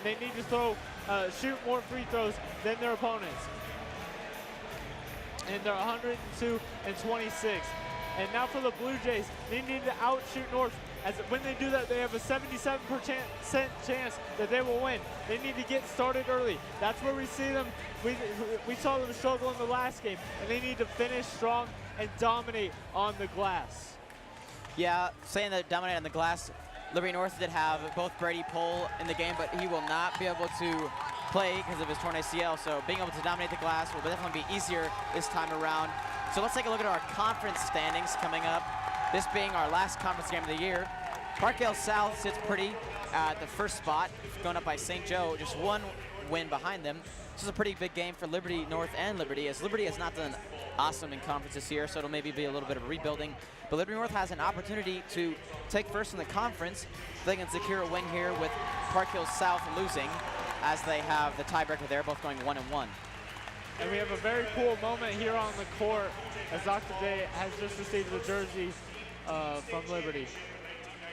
and they need to shoot more free throws than their opponents. And they're 102 and 26. And now for the Blue Jays, they need to outshoot North. As when they do that, they have a 77% chance that they will win. They need to get started early. That's where we see them. We saw them struggle in the last game, and they need to finish strong and dominate on the glass. Yeah, saying that dominate on the glass, Liberty North did have both Brady Pohl in the game, but he will not be able to play because of his torn ACL. So being able to dominate the glass will definitely be easier this time around. So let's take a look at our conference standings coming up. This being our last conference game of the year. Parkdale South sits pretty at the first spot, going up by St. Joe, just one win behind them. This is a pretty big game for Liberty North and Liberty, as Liberty has not done awesome in conference this year, so it'll maybe be a little bit of rebuilding. But Liberty North has an opportunity to take first in the conference. They can secure a win here with Park Hills South losing, as they have the tiebreaker there, both going 1-1. And we have a very cool moment here on the court as Dr. J has just received the jersey from Liberty.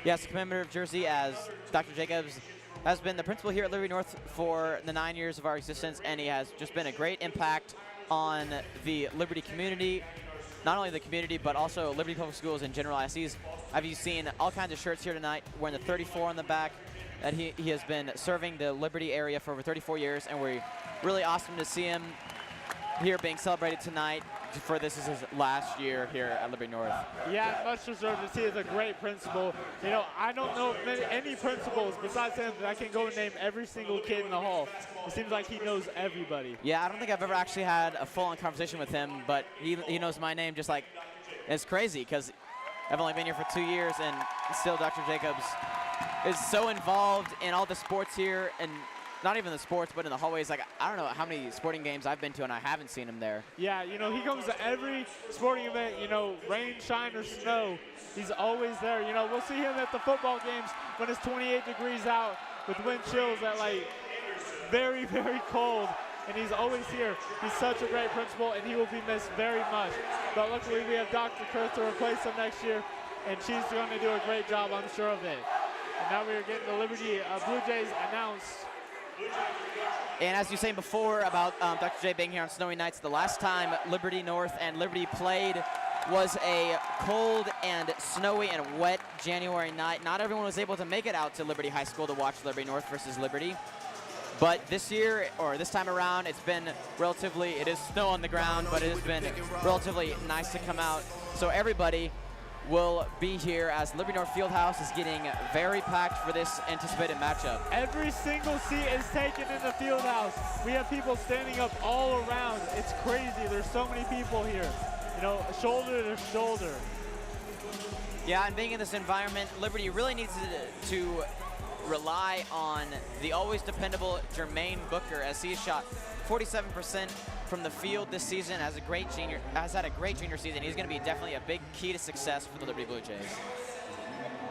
Yes, commemorative jersey, as Dr. Jacobs has been the principal here at Liberty North for the 9 years of our existence, and he has just been a great impact on the Liberty community. Not only the community, but also Liberty Public Schools in general. Have you seen all kinds of shirts here tonight, wearing the 34 on the back, that he has been serving the Liberty area for over 34 years, and we're really awesome to see him here being celebrated tonight, for this is his last year here at Liberty North. Yeah, much deserved to see. He's a great principal. You know, I don't know any principals besides him that I can go and name every single kid in the hall. It seems like he knows everybody. Yeah, I don't think I've ever actually had a full-on conversation with him, but he knows my name just like, it's crazy because I've only been here for 2 years, and still Dr. Jacobs is so involved in all the sports here, and not even the sports, but in the hallways. Like, I don't know how many sporting games I've been to and I haven't seen him there. Yeah, you know, he comes to every sporting event, you know, rain, shine, or snow. He's always there. You know, we'll see him at the football games when it's 28 degrees out with wind chills at, like, very, very cold. And he's always here. He's such a great principal, and he will be missed very much. But luckily, we have Dr. Kurth to replace him next year, and she's going to do a great job, I'm sure of it. And now we are getting the Liberty Blue Jays announced. And as you were saying before about Dr. J being here on snowy nights, the last time Liberty North and Liberty played was a cold and snowy and wet January night. Not everyone was able to make it out to Liberty High School to watch Liberty North versus Liberty. But this year, or this time around, it's been relatively, it is snow on the ground, but it has been relatively nice to come out. So everybody will be here as Liberty North Fieldhouse is getting very packed for this anticipated matchup. Every single seat is taken in the Fieldhouse. We have people standing up all around. It's crazy. There's so many people here. You know, shoulder to shoulder. Yeah, and being in this environment, Liberty really needs to rely on the always dependable Jermaine Booker, as he shot 47% from the field this season, has had a great junior season. He's going to be definitely a big key to success for the Liberty Blue Jays.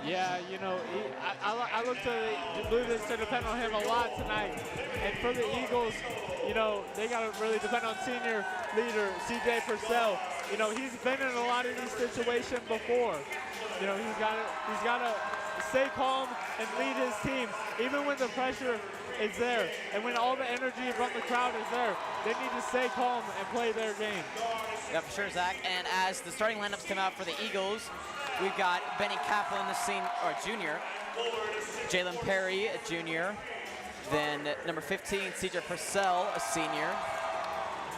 Yeah, you know, I look to the Blue Jays to depend on him a lot tonight. And for the Eagles, you know, they got to really depend on senior leader C.J. Purcell. You know, he's been in a lot of these situations before. You know, he's got to stay calm and lead his team, even when the pressure is there. And when all the energy from the crowd is there, they need to stay calm and play their game. Yeah, for sure, Zach. And as the starting lineups come out for the Eagles, we've got Benny Kaplan, junior, Jalen Perry, a junior, then number 15, C.J. Purcell, a senior,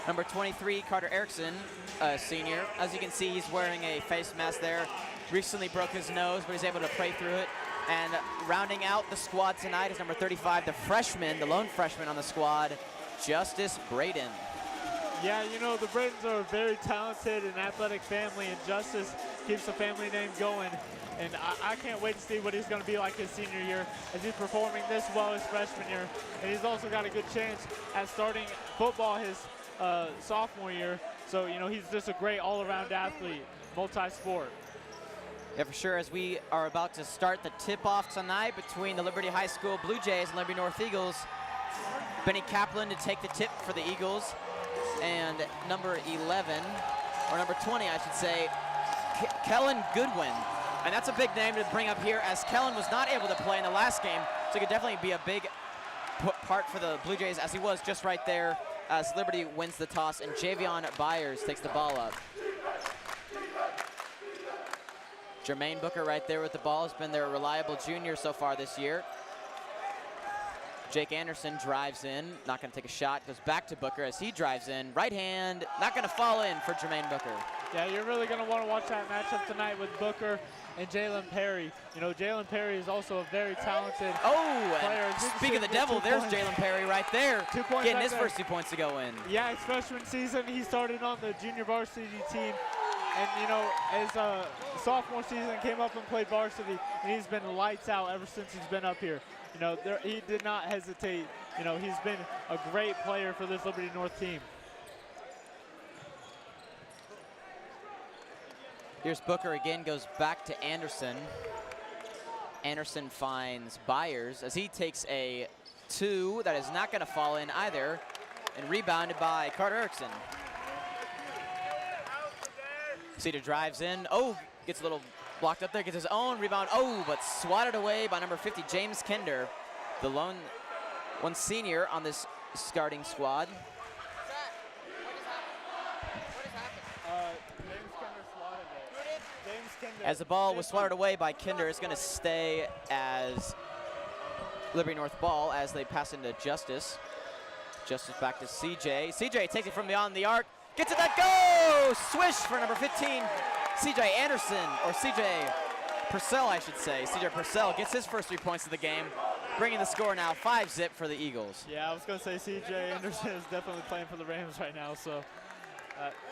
number 23, Carter Erickson, a senior. As you can see, he's wearing a face mask there. Recently broke his nose, but he's able to pray through it. And rounding out the squad tonight is number 35, the freshman, the lone freshman on the squad, Justice Braden. Yeah, you know, the Bradens are a very talented and athletic family, and Justice keeps the family name going. And I can't wait to see what he's going to be like his senior year, as he's performing this well his freshman year. And he's also got a good chance at starting football his sophomore year. So, you know, he's just a great all-around athlete, multi-sport. Yeah, for sure, as we are about to start the tip-off tonight between the Liberty High School Blue Jays and Liberty North Eagles. Benny Kaplan to take the tip for the Eagles, and number 11, or number 20, I should say, Kellen Goodwin. And that's a big name to bring up here, as Kellen was not able to play in the last game, so he could definitely be a big part for the Blue Jays, as he was just right there, as Liberty wins the toss, and Javion Byers takes the ball up. Jermaine Booker right there with the ball has been their reliable junior so far this year. Jake Anderson drives in, not going to take a shot, goes back to Booker as he drives in. Right hand, not going to fall in for Jermaine Booker. Yeah, you're really going to want to watch that matchup tonight with Booker and Jalen Perry. You know, Jalen Perry is also a very talented player. Speaking of the devil, there's Jalen Perry right there, 2 points getting right his there. first 2 points to go in. Yeah, his freshman season, he started on the junior varsity team. And, you know, his sophomore season came up and played varsity, and he's been lights out ever since he's been up here. You know, he did not hesitate. You know, he's been a great player for this Liberty North team. Here's Booker again, goes back to Anderson. Anderson finds Byers as he takes a 2 that is not going to fall in either, and rebounded by Carter Erickson. Cedar drives in. Oh, gets a little blocked up there, gets his own rebound. Oh, but swatted away by number 50, James Kinder, the lone one senior on this starting squad. As the ball was swatted away by Kinder, it's going to stay as Liberty North ball as they pass into Justice. Justice back to CJ. CJ takes it from beyond the arc. Gets it, that go! Swish for number 15, CJ Anderson, or CJ Purcell, I should say. CJ Purcell gets his first 3 points of the game, bringing the score now 5-zip for the Eagles. Yeah, I was going to say CJ Anderson is definitely playing for the Rams right now, so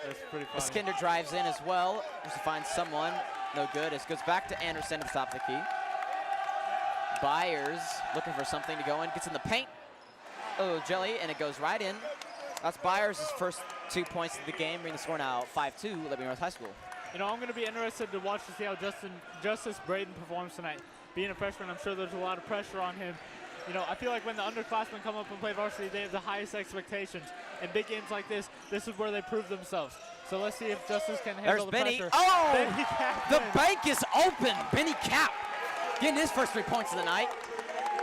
that's pretty funny. Skinder drives in as well, just to find someone. No good. It goes back to Anderson at the top of the key. Byers looking for something to go in, gets in the paint. Oh, jelly, and it goes right in. That's Byers' first 2 points of the game, bringing the score now 5-2, Liberty North High School. You know, I'm going to be interested to watch to see how Justice Braden performs tonight. Being a freshman, I'm sure there's a lot of pressure on him. You know, I feel like when the underclassmen come up and play varsity, they have the highest expectations. In big games like this is where they prove themselves. So let's see if Justice can handle the Benny. pressure. Oh, Benny Cap the bank is open. Benny Cap getting his first 3 points of the night.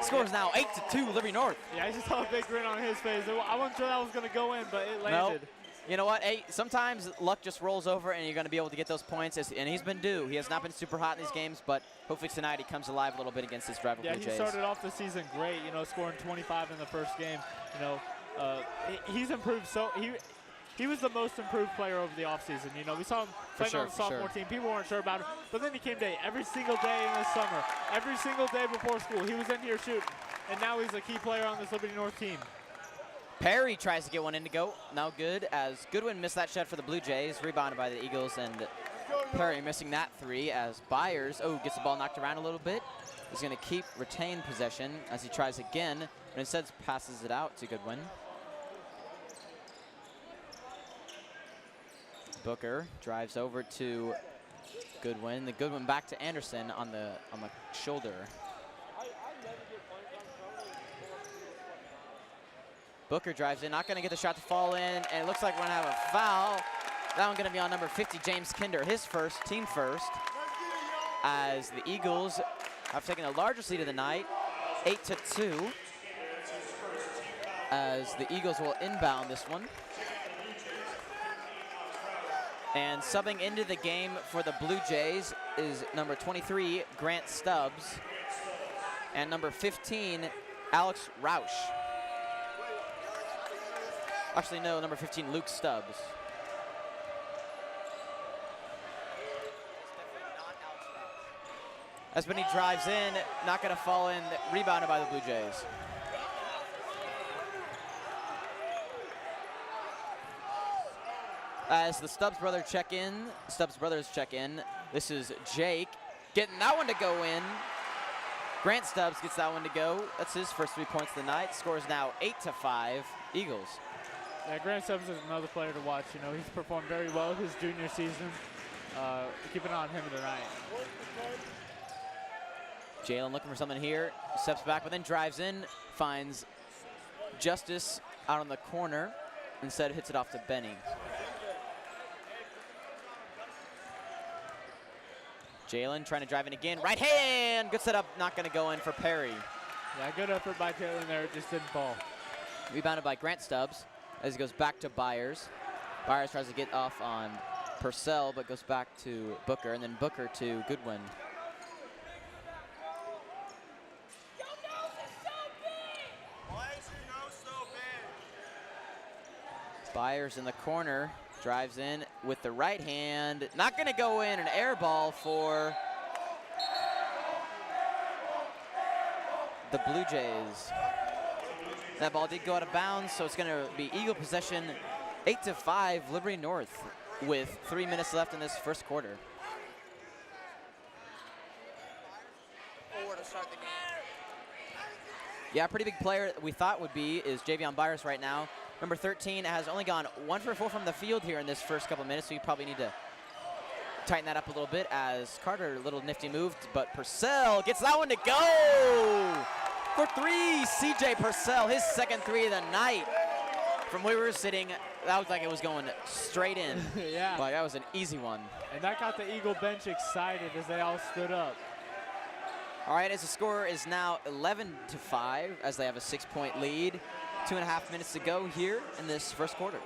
Scores now 8-2, Liberty North. Yeah, I just saw a big grin on his face. I wasn't sure that was going to go in, but it landed. Nope. You know what? Hey, sometimes luck just rolls over and you're going to be able to get those points, and he's been due. He has not been super hot in these games, but hopefully tonight he comes alive a little bit against his rival Blue Jays. Yeah, he started off the season great, you know, scoring 25 in the first game. You know, he's improved so he was the most improved player over the offseason. You know, we saw him playing on the sophomore team. People weren't sure about him, but then he came to every single day in the summer, every single day before school. He was in here shooting, and now he's a key player on this Liberty North team. Perry tries to get one in to go. No good, as Goodwin missed that shot for the Blue Jays, rebounded by the Eagles, and Perry missing that 3 as Byers, gets the ball knocked around a little bit. He's going to retain possession as he tries again, but instead passes it out to Goodwin. Booker drives over to Goodwin. The Goodwin back to Anderson on the shoulder. Booker drives in, not going to get the shot to fall in, and it looks like we're going to have a foul. That one going to be on number 50, James Kinder, his first, team first, as the Eagles have taken the largest lead of the night, 8-2, as the Eagles will inbound this one. And subbing into the game for the Blue Jays is number 23, Grant Stubbs, and number 15, Alex Roush. Actually, no, number 15, Luke Stubbs. As Benny drives in, not going to fall in, rebounded by the Blue Jays. As the Stubbs brothers check in, this is Jake getting that one to go in. Grant Stubbs gets that one to go. That's his first 3 points of the night. Scores now 8-5, Eagles. Yeah, Grant Stubbs is another player to watch. You know, he's performed very well his junior season. Keep an eye on him tonight. Jalen looking for something here. Steps back, but then drives in, finds Justice out on the corner. Instead, hits it off to Benny. Jalen trying to drive in again. Right hand, good setup, not going to go in for Perry. Yeah, good effort by Jalen there. It just didn't fall. Rebounded by Grant Stubbs as he goes back to Byers. Byers tries to get off on Purcell, but goes back to Booker, and then Booker to Goodwin. Byers in the corner, drives in with the right hand. Not gonna go in, an air ball for the Blue Jays. That ball did go out of bounds, so it's gonna be Eagle possession, 8-5, Liberty North, with 3 minutes left in this first quarter. Yeah, pretty big player we thought would be is Javion Byers right now. Number 13 has only gone 1 for 4 from the field here in this first couple minutes, so you probably need to tighten that up a little bit as Carter, a little nifty move, but Purcell gets that one to go! For 3, CJ Purcell, his second 3 of the night. From where we were sitting, that looked like it was going straight in. Yeah. Like that was an easy one. And that got the Eagle bench excited as they all stood up. All right, as the score is now 11-5, as they have a 6-point lead. 2.5 minutes to go here in this first quarter.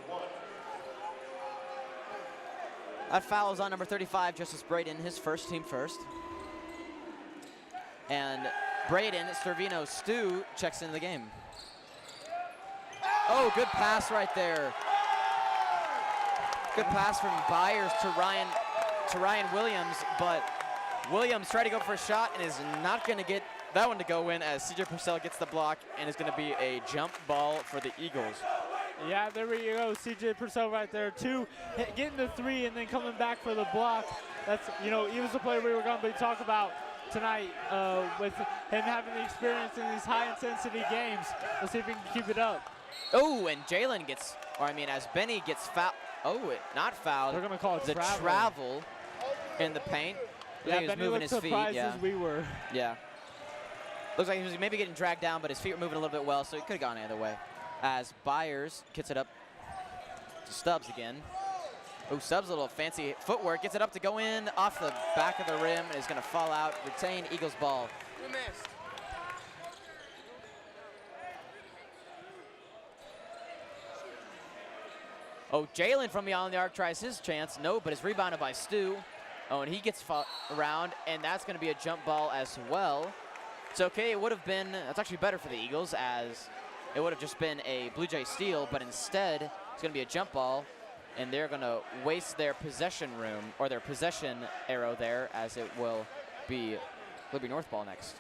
That foul is on number 35, Justice Braden, his first, team first. And Braden, Servino Stu checks into the game. Oh, good pass right there. Good pass from Byers to Ryan Williams, but Williams tried to go for a shot and is not going to get that one to go in as CJ Purcell gets the block and is going to be a jump ball for the Eagles. Yeah, there we go. CJ Purcell right there, too. Getting the 3 and then coming back for the block. That's, you know, he was the player we were going to be talking about tonight with him having the experience in these high-intensity games. Let's see if he can keep it up. Oh, and Jalen gets, or I mean, as Benny gets fouled. Oh, not fouled. They're going to call it the travel in the paint. Yeah, he was Benny moving looked his feet. surprised Yeah. as we were. Yeah. Looks like he was maybe getting dragged down, but his feet were moving a little bit well, so he could have gone either way. As Byers gets it up to Stubbs again. Oh, Stubbs, a little fancy footwork, gets it up to go in off the back of the rim and is going to fall out, retain Eagles ball. We missed. Oh, Jalen from beyond the arc tries his chance. No, but it's rebounded by Stu. Oh, and he gets around, and that's going to be a jump ball as well. It's okay. It would have been, that's actually better for the Eagles, as it would have just been a Blue Jay steal, but instead it's going to be a jump ball, and they're going to waste their possession room, or their possession arrow there, as it will be Liberty North ball next.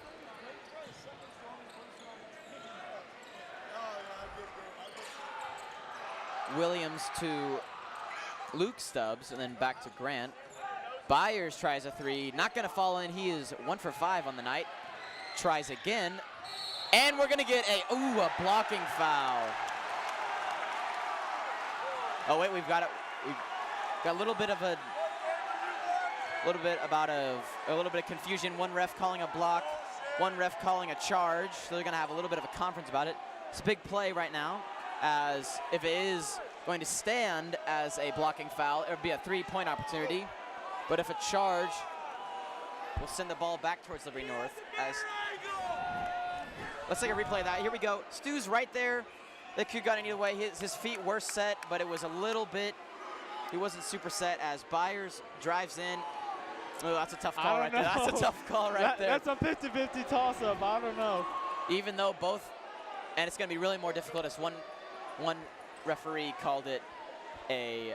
Williams to Luke Stubbs, and then back to Grant. Byers tries a 3, not going to fall in. He is 1 for 5 on the night. Tries again, and we're going to get a blocking foul. Oh wait, we've got a little bit of confusion. One ref calling a block, one ref calling a charge. So they're going to have a little bit of a conference about it. It's a big play right now, as if it is going to stand as a blocking foul, it would be a 3-point opportunity. But if a charge, we'll send the ball back towards Liberty North. Let's take a replay of that. Here we go. Stu's right there. That could have gone either way. His feet were set, but it was a little bit, he wasn't super set as Byers drives in. Oh, that's a tough call right there. That's a tough call right there. That's a 50-50 toss-up. I don't know. Even though both, and it's going to be really more difficult as one referee called it a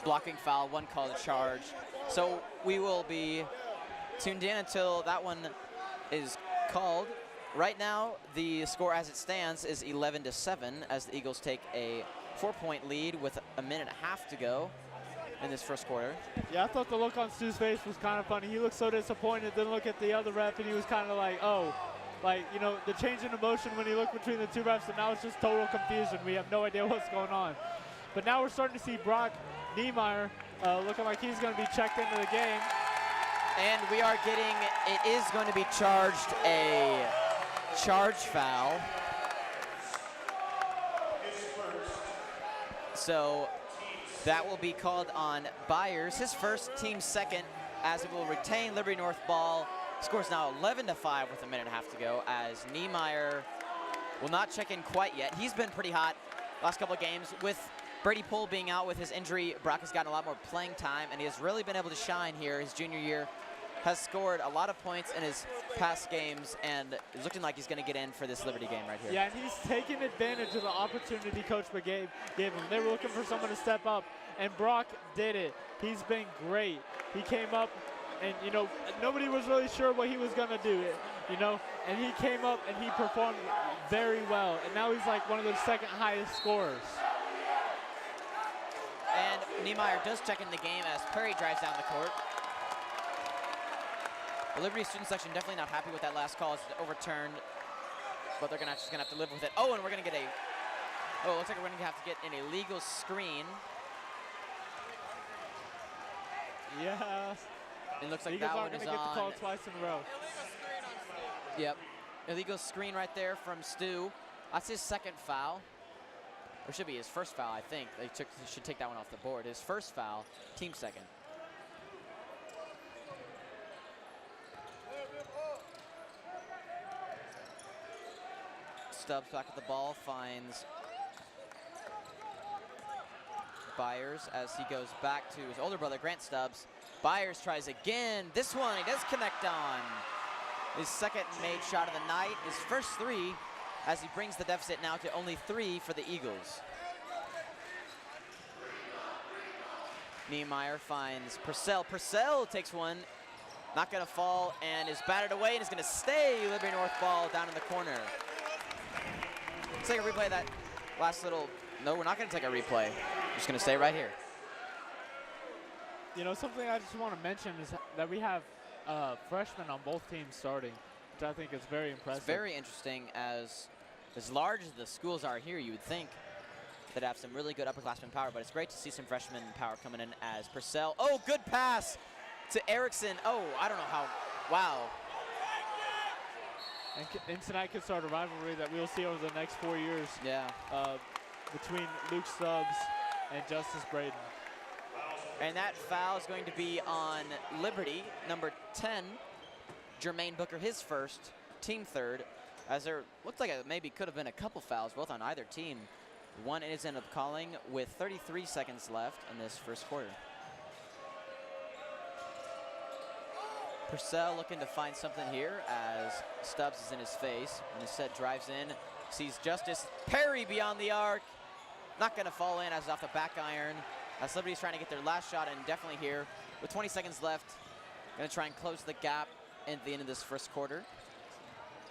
blocking foul, one called a charge. So we will be tuned in until that one is called. Right now, the score as it stands is 11-7 as the Eagles take a 4-point lead with a minute and a half to go in this first quarter. Yeah, I thought the look on Stu's face was kind of funny. He looked so disappointed, then look at the other ref, and he was kind of like, oh, like, you know, the change in emotion when he looked between the two refs, and now it's just total confusion. We have no idea what's going on. But now we're starting to see Brock Niemeyer looking like he's going to be checked into the game. And we are getting, it is going to be charged a charge foul. So that will be called on Byers, his first, team second, as it will retain Liberty North ball Score's now 11-5 with a minute and a half to go as Niemeyer will not check in quite yet. He's been pretty hot last couple of games. With Brady Poole being out with his injury, Brock has gotten a lot more playing time, and he has really been able to shine here his junior year. Has scored a lot of points in his past games and is looking like he's going to get in for this Liberty game right here. Yeah, and he's taking advantage of the opportunity Coach McGee gave him. They were looking for someone to step up, and Brock did it. He's been great. He came up, and, you know, nobody was really sure what he was going to do, you know, and he came up and he performed very well, and now he's like one of the second highest scorers. And Niemeyer does check in the game as Perry drives down the court. The Liberty student section definitely not happy with that last call. It's overturned, but they're just gonna have to live with it. Oh, and we're gonna get it looks like we're gonna have to get an illegal screen. Yeah. It looks like Eagles that aren't one is gonna get the call on. twice in a row. Yep, illegal screen right there from Stu. That's his second foul. Or should be his first foul, I think. They should take that one off the board. His first foul, team second. Stubbs back with the ball, finds Byers as he goes back to his older brother, Grant Stubbs. Byers tries again. This one he does connect on. His second made shot of the night, his first three, as he brings the deficit now to only 3 for the Eagles. Niemeyer finds Purcell. Purcell takes one, not gonna fall, and is batted away and is gonna stay. Liberty North ball down in the corner. Let's take a replay of that last little. No, we're not going to take a replay. We're just going to stay right here. You know, something I just want to mention is that we have freshmen on both teams starting, which I think is very impressive. It's very interesting. As large as the schools are here, you would think they'd have some really good upperclassmen power, but it's great to see some freshman power coming in as Purcell. Oh, good pass to Erickson. Oh, I don't know how. Wow. And tonight could start a rivalry that we'll see over the next 4 years. Yeah. Between Luke Stubbs and Justice Braden. And that foul is going to be on Liberty, number 10, Jermaine Booker, his first, team third, as there looks like it maybe could have been a couple fouls, both on either team. One is ended up calling with 33 seconds left in this first quarter. Purcell looking to find something here as Stubbs is in his face, and instead drives in, sees Justice Perry beyond the arc. Not gonna fall in as off the back iron. As Liberty's trying to get their last shot, and definitely here with 20 seconds left, gonna try and close the gap at the end of this first quarter.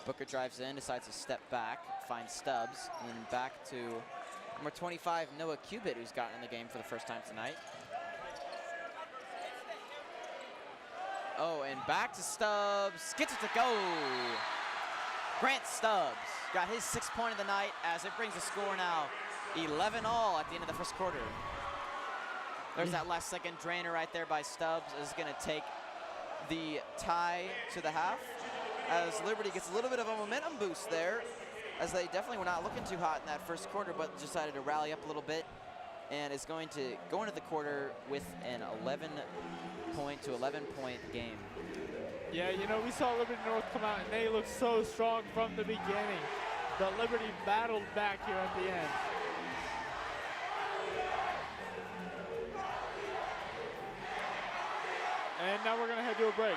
Booker drives in, decides to step back, finds Stubbs, and back to number 25, Noah Cubitt, who's gotten in the game for the first time tonight. Oh, and back to Stubbs, gets it to go. Grant Stubbs got his 6th point of the night as it brings the score now 11-all at the end of the first quarter. There's that last second drainer right there by Stubbs is gonna take the tie to the half as Liberty gets a little bit of a momentum boost there as they definitely were not looking too hot in that first quarter but decided to rally up a little bit and is going to go into the quarter with an 11-point to 11-point game. Yeah, you know, we saw Liberty North come out and they looked so strong from the beginning. But Liberty battled back here at the end. And now we're gonna head to a break.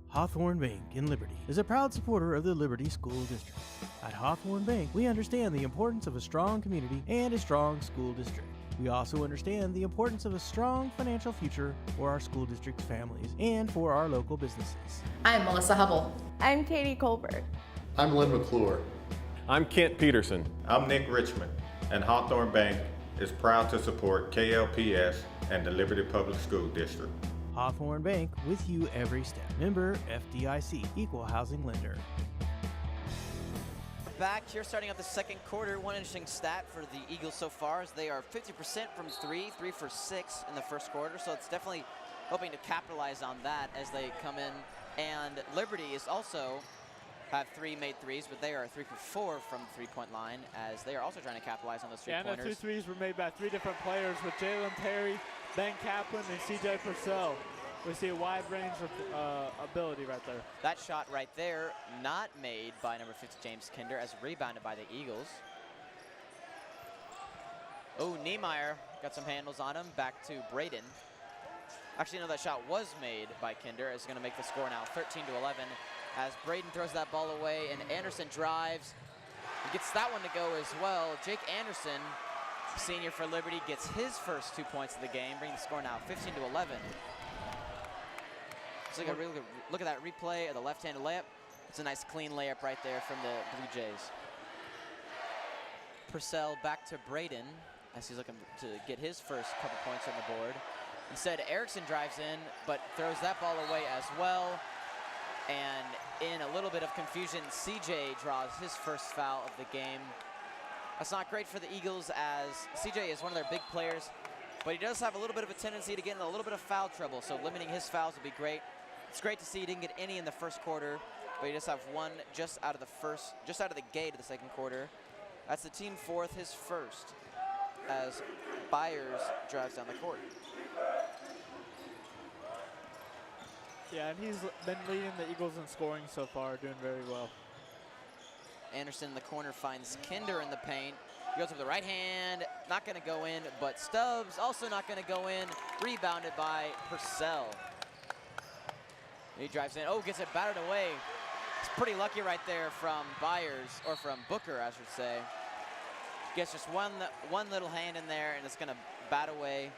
Hawthorne Bank in Liberty is a proud supporter of the Liberty School District. At Hawthorne Bank, we understand the importance of a strong community and a strong school district. We also understand the importance of a strong financial future for our school district's families and for our local businesses. I'm Melissa Hubble. I'm Katie Colbert. I'm Lynn McClure. I'm Kent Peterson. I'm Nick Richmond, and Hawthorne Bank is proud to support KLPS and the Liberty Public School District. Hawthorne Bank, with you every step. Member FDIC, Equal Housing Lender. Back here starting out the second quarter. One interesting stat for the Eagles so far is they are 50% from 3 for 6 in the first quarter, so it's definitely hoping to capitalize on that as they come in. And Liberty is also have 3 made threes, but they are 3 for 4 from the three-point line as they are also trying to capitalize on those 3 pointers. And the 2 threes were made by 3 different players with Jalen Terry, Ben Kaplan and CJ Purcell. We see a wide range of ability right there. That shot right there, not made by number 50, James Kinder, as rebounded by the Eagles. Oh, Niemeyer got some handles on him. Back to Braden. Actually, no, that shot was made by Kinder. It's going to make the score now 13-11 as Braden throws that ball away and Anderson drives. He gets that one to go as well. Jake Anderson, senior for Liberty, gets his first 2 points of the game, bringing the score now 15-11. So a really good look at that replay of the left-handed layup. It's a nice clean layup right there from the Blue Jays. Purcell back to Braden as he's looking to get his first couple points on the board. Instead, Erickson drives in, but throws that ball away as well. And in a little bit of confusion, CJ draws his first foul of the game. That's not great for the Eagles as CJ is one of their big players, but he does have a little bit of a tendency to get in a little bit of foul trouble, so limiting his fouls would be great. It's great to see he didn't get any in the first quarter, but he does have one just out of the gate of the second quarter. That's the team fourth, his first, as Byers drives down the court. Yeah, and he's been leading the Eagles in scoring so far, doing very well. Anderson in the corner finds Kinder in the paint. He goes with the right hand, not gonna go in, but Stubbs also not gonna go in. Rebounded by Purcell. He drives in, oh, gets it battered away. It's pretty lucky right there from Byers, or from Booker, I should say. Gets just one little hand in there, and it's gonna bat away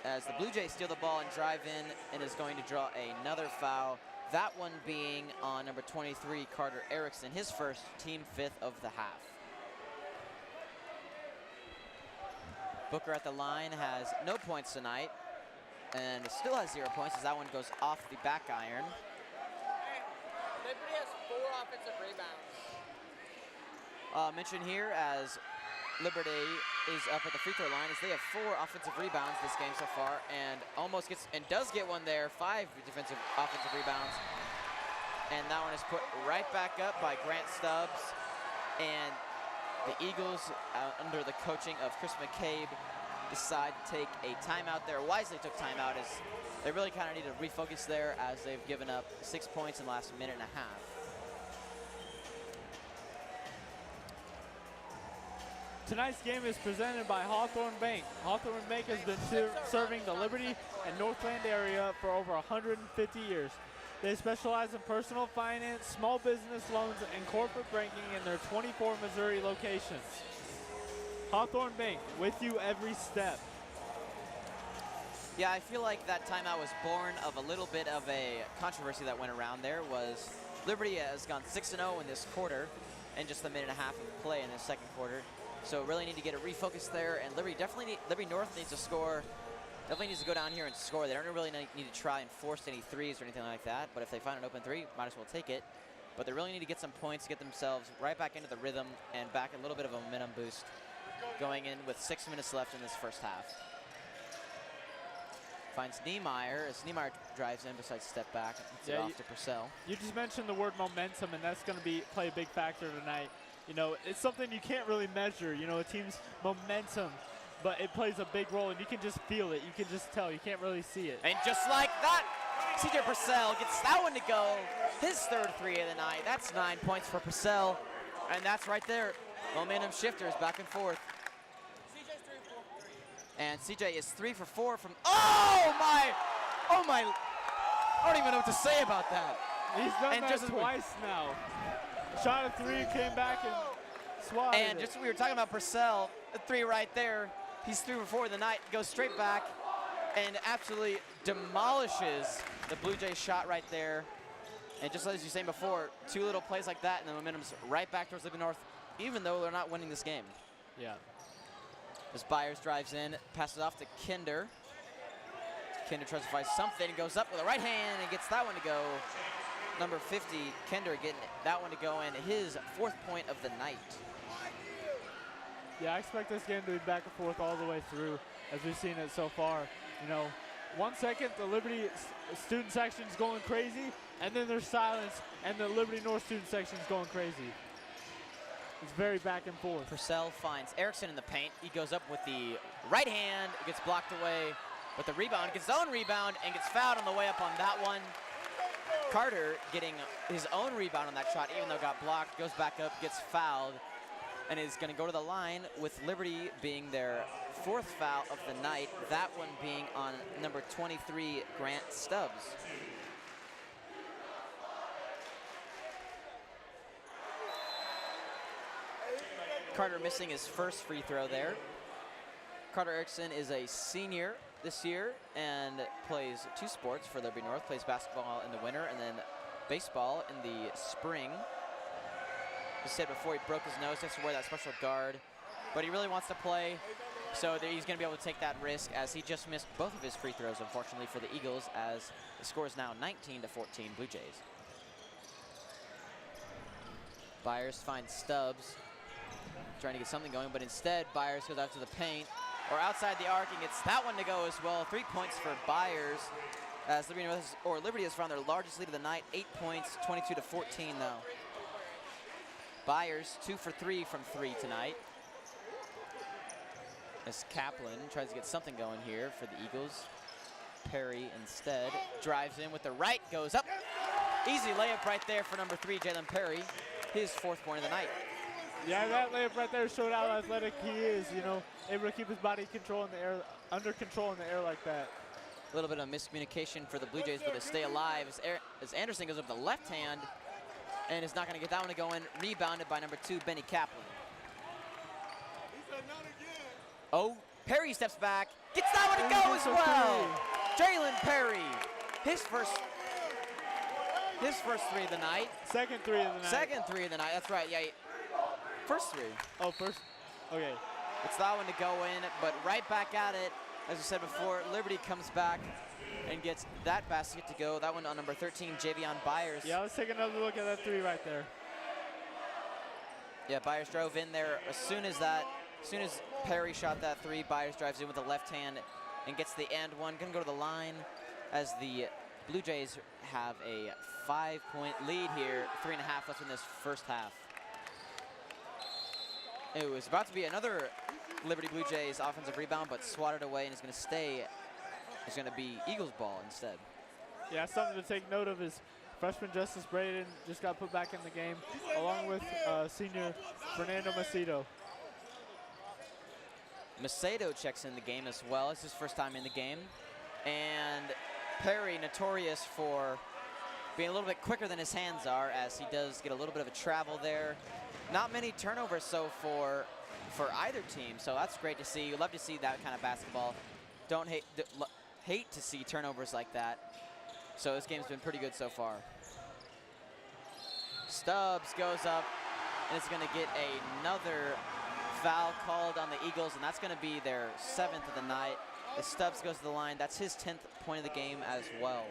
as the Blue Jays steal the ball and drive in, and is going to draw another foul. That one being on number 23, Carter Erickson, his first, team fifth of the half. Booker at the line has no points tonight, and still has 0 points as that one goes off the back iron. Liberty has 4 offensive rebounds. Mention here as Liberty is up at the free throw line as they have 4 offensive rebounds this game so far, and almost gets, and does get one there, 5 offensive rebounds. And that one is put right back up by Grant Stubbs. And the Eagles, under the coaching of Chris McCabe, decide to take a timeout there. Wisely took timeout as they really kind of need to refocus there as they've given up 6 points in the last minute and a half. Tonight's game is presented by Hawthorne Bank. Hawthorne Bank has been serving the Liberty and Northland area for over 150 years. They specialize in personal finance, small business loans, and corporate banking in their 24 Missouri locations. Hawthorne Bank, with you every step. Yeah, I feel like that timeout was born of a little bit of a controversy that went around there. Was Liberty has gone 6-0 in this quarter and just a minute and a half of play in the second quarter. So really need to get a refocus there, and Liberty North needs to score. Definitely needs to go down here and score. They don't really need to try and force any threes or anything like that, but if they find an open three, might as well take it. But they really need to get some points, get themselves right back into the rhythm and back a little bit of a momentum boost going in with 6 minutes left in this first half. Finds Niemeyer as Niemeyer drives in besides step back and gets it off to Purcell. You just mentioned the word momentum, and that's going to play a big factor tonight. You know, it's something you can't really measure, you know, a team's momentum, but it plays a big role, and you can just feel it. You can just tell. You can't really see it. And just like that, CJ Purcell gets that one to go. His third three of the night. That's 9 points for Purcell, and that's right there. Momentum shifters back and forth. And CJ is 3 for 4 from, oh my, I don't even know what to say about that. He's done that twice now. Shot a 3, came back and swatted And just we were talking about Purcell, the 3 right there. He's 3 for 4 of the night, goes straight back and absolutely demolishes the Blue Jays shot right there. And just as you were saying before, 2 little plays like that and the momentum's right back towards Liberty North, even though they're not winning this game. Yeah. As Byers drives in, passes off to Kinder. Kinder tries to find something, goes up with a right hand and gets that one to go. Number 50, Kinder getting that one to go in, his 4th point of the night. Yeah, I expect this game to be back and forth all the way through as we've seen it so far. You know, 1 second, the Liberty student section is going crazy, and then there's silence, and the Liberty North student section is going crazy. It's very back and forth. Purcell finds Erickson in the paint. He goes up with the right hand, it gets blocked away, But the rebound, gets his own rebound and gets fouled on the way up on that one. Carter getting his own rebound on that shot, even though it got blocked, goes back up, gets fouled, and is going to go to the line with Liberty being their 4th foul of the night, that one being on number 23, Grant Stubbs. Carter missing his first free throw there. Carter Erickson is a senior this year and plays 2 sports for Liberty North, plays basketball in the winter and then baseball in the spring. He said before he broke his nose, he has to wear that special guard, but he really wants to play, so that he's going to be able to take that risk as he just missed both of his free throws, unfortunately, for the Eagles, as the score is now 19-14 Blue Jays. Byers finds Stubbs, trying to get something going, but instead Byers goes out to the paint, or outside the arc, and gets that one to go as well. 3 points for Byers, as Liberty has found their largest lead of the night, 8 points, 22-14 now. Byers 2 for 3 from 3 tonight. As Kaplan tries to get something going here for the Eagles. Perry instead drives in with the right, goes up. Easy layup right there for number 3, Jalen Perry, his 4th point of the night. Yeah, that layup right there showed how athletic he is, you know, able to keep his body control in the air, under control in the air like that. A little bit of miscommunication for the Blue Jays, but they stay alive as Anderson goes up the left hand and is not going to get that one to go in. Rebounded by number 2, Benny Kaplan. Oh, Perry steps back, gets that one to go as well. Jalen Perry, his first 3 of the night. Second 3 of the night. Second 3 of the night, that's right, yeah. First 3. Oh, first, okay. It's that one to go in, but right back at it. As we said before, Liberty comes back and gets that basket to go. That one on number 13, Javion Byers. Yeah, let's take another look at that 3 right there. Yeah, Byers drove in there as soon as Perry shot that 3. Byers drives in with the left hand and gets the and one. Gonna go to the line as the Blue Jays have a 5-point lead here. 3.5 left in this first half. It was about to be another Liberty Blue Jays offensive rebound, but swatted away and is going to stay. It's going to be Eagles ball instead. Yeah, something to take note of is freshman Justice Braden just got put back in the game, along with senior Fernando Macedo. Macedo checks in the game as well. It's his first time in the game. And Perry, notorious for being a little bit quicker than his hands are, as he does get a little bit of a travel there. Not many turnovers so for either team, so that's great to see. You love to see that kind of basketball. Don't hate to see turnovers like that. So this game's been pretty good so far. Stubbs goes up, and it's going to get another foul called on the Eagles, and that's going to be their 7th of the night. As Stubbs goes to the line, that's his 10th point of the game as well.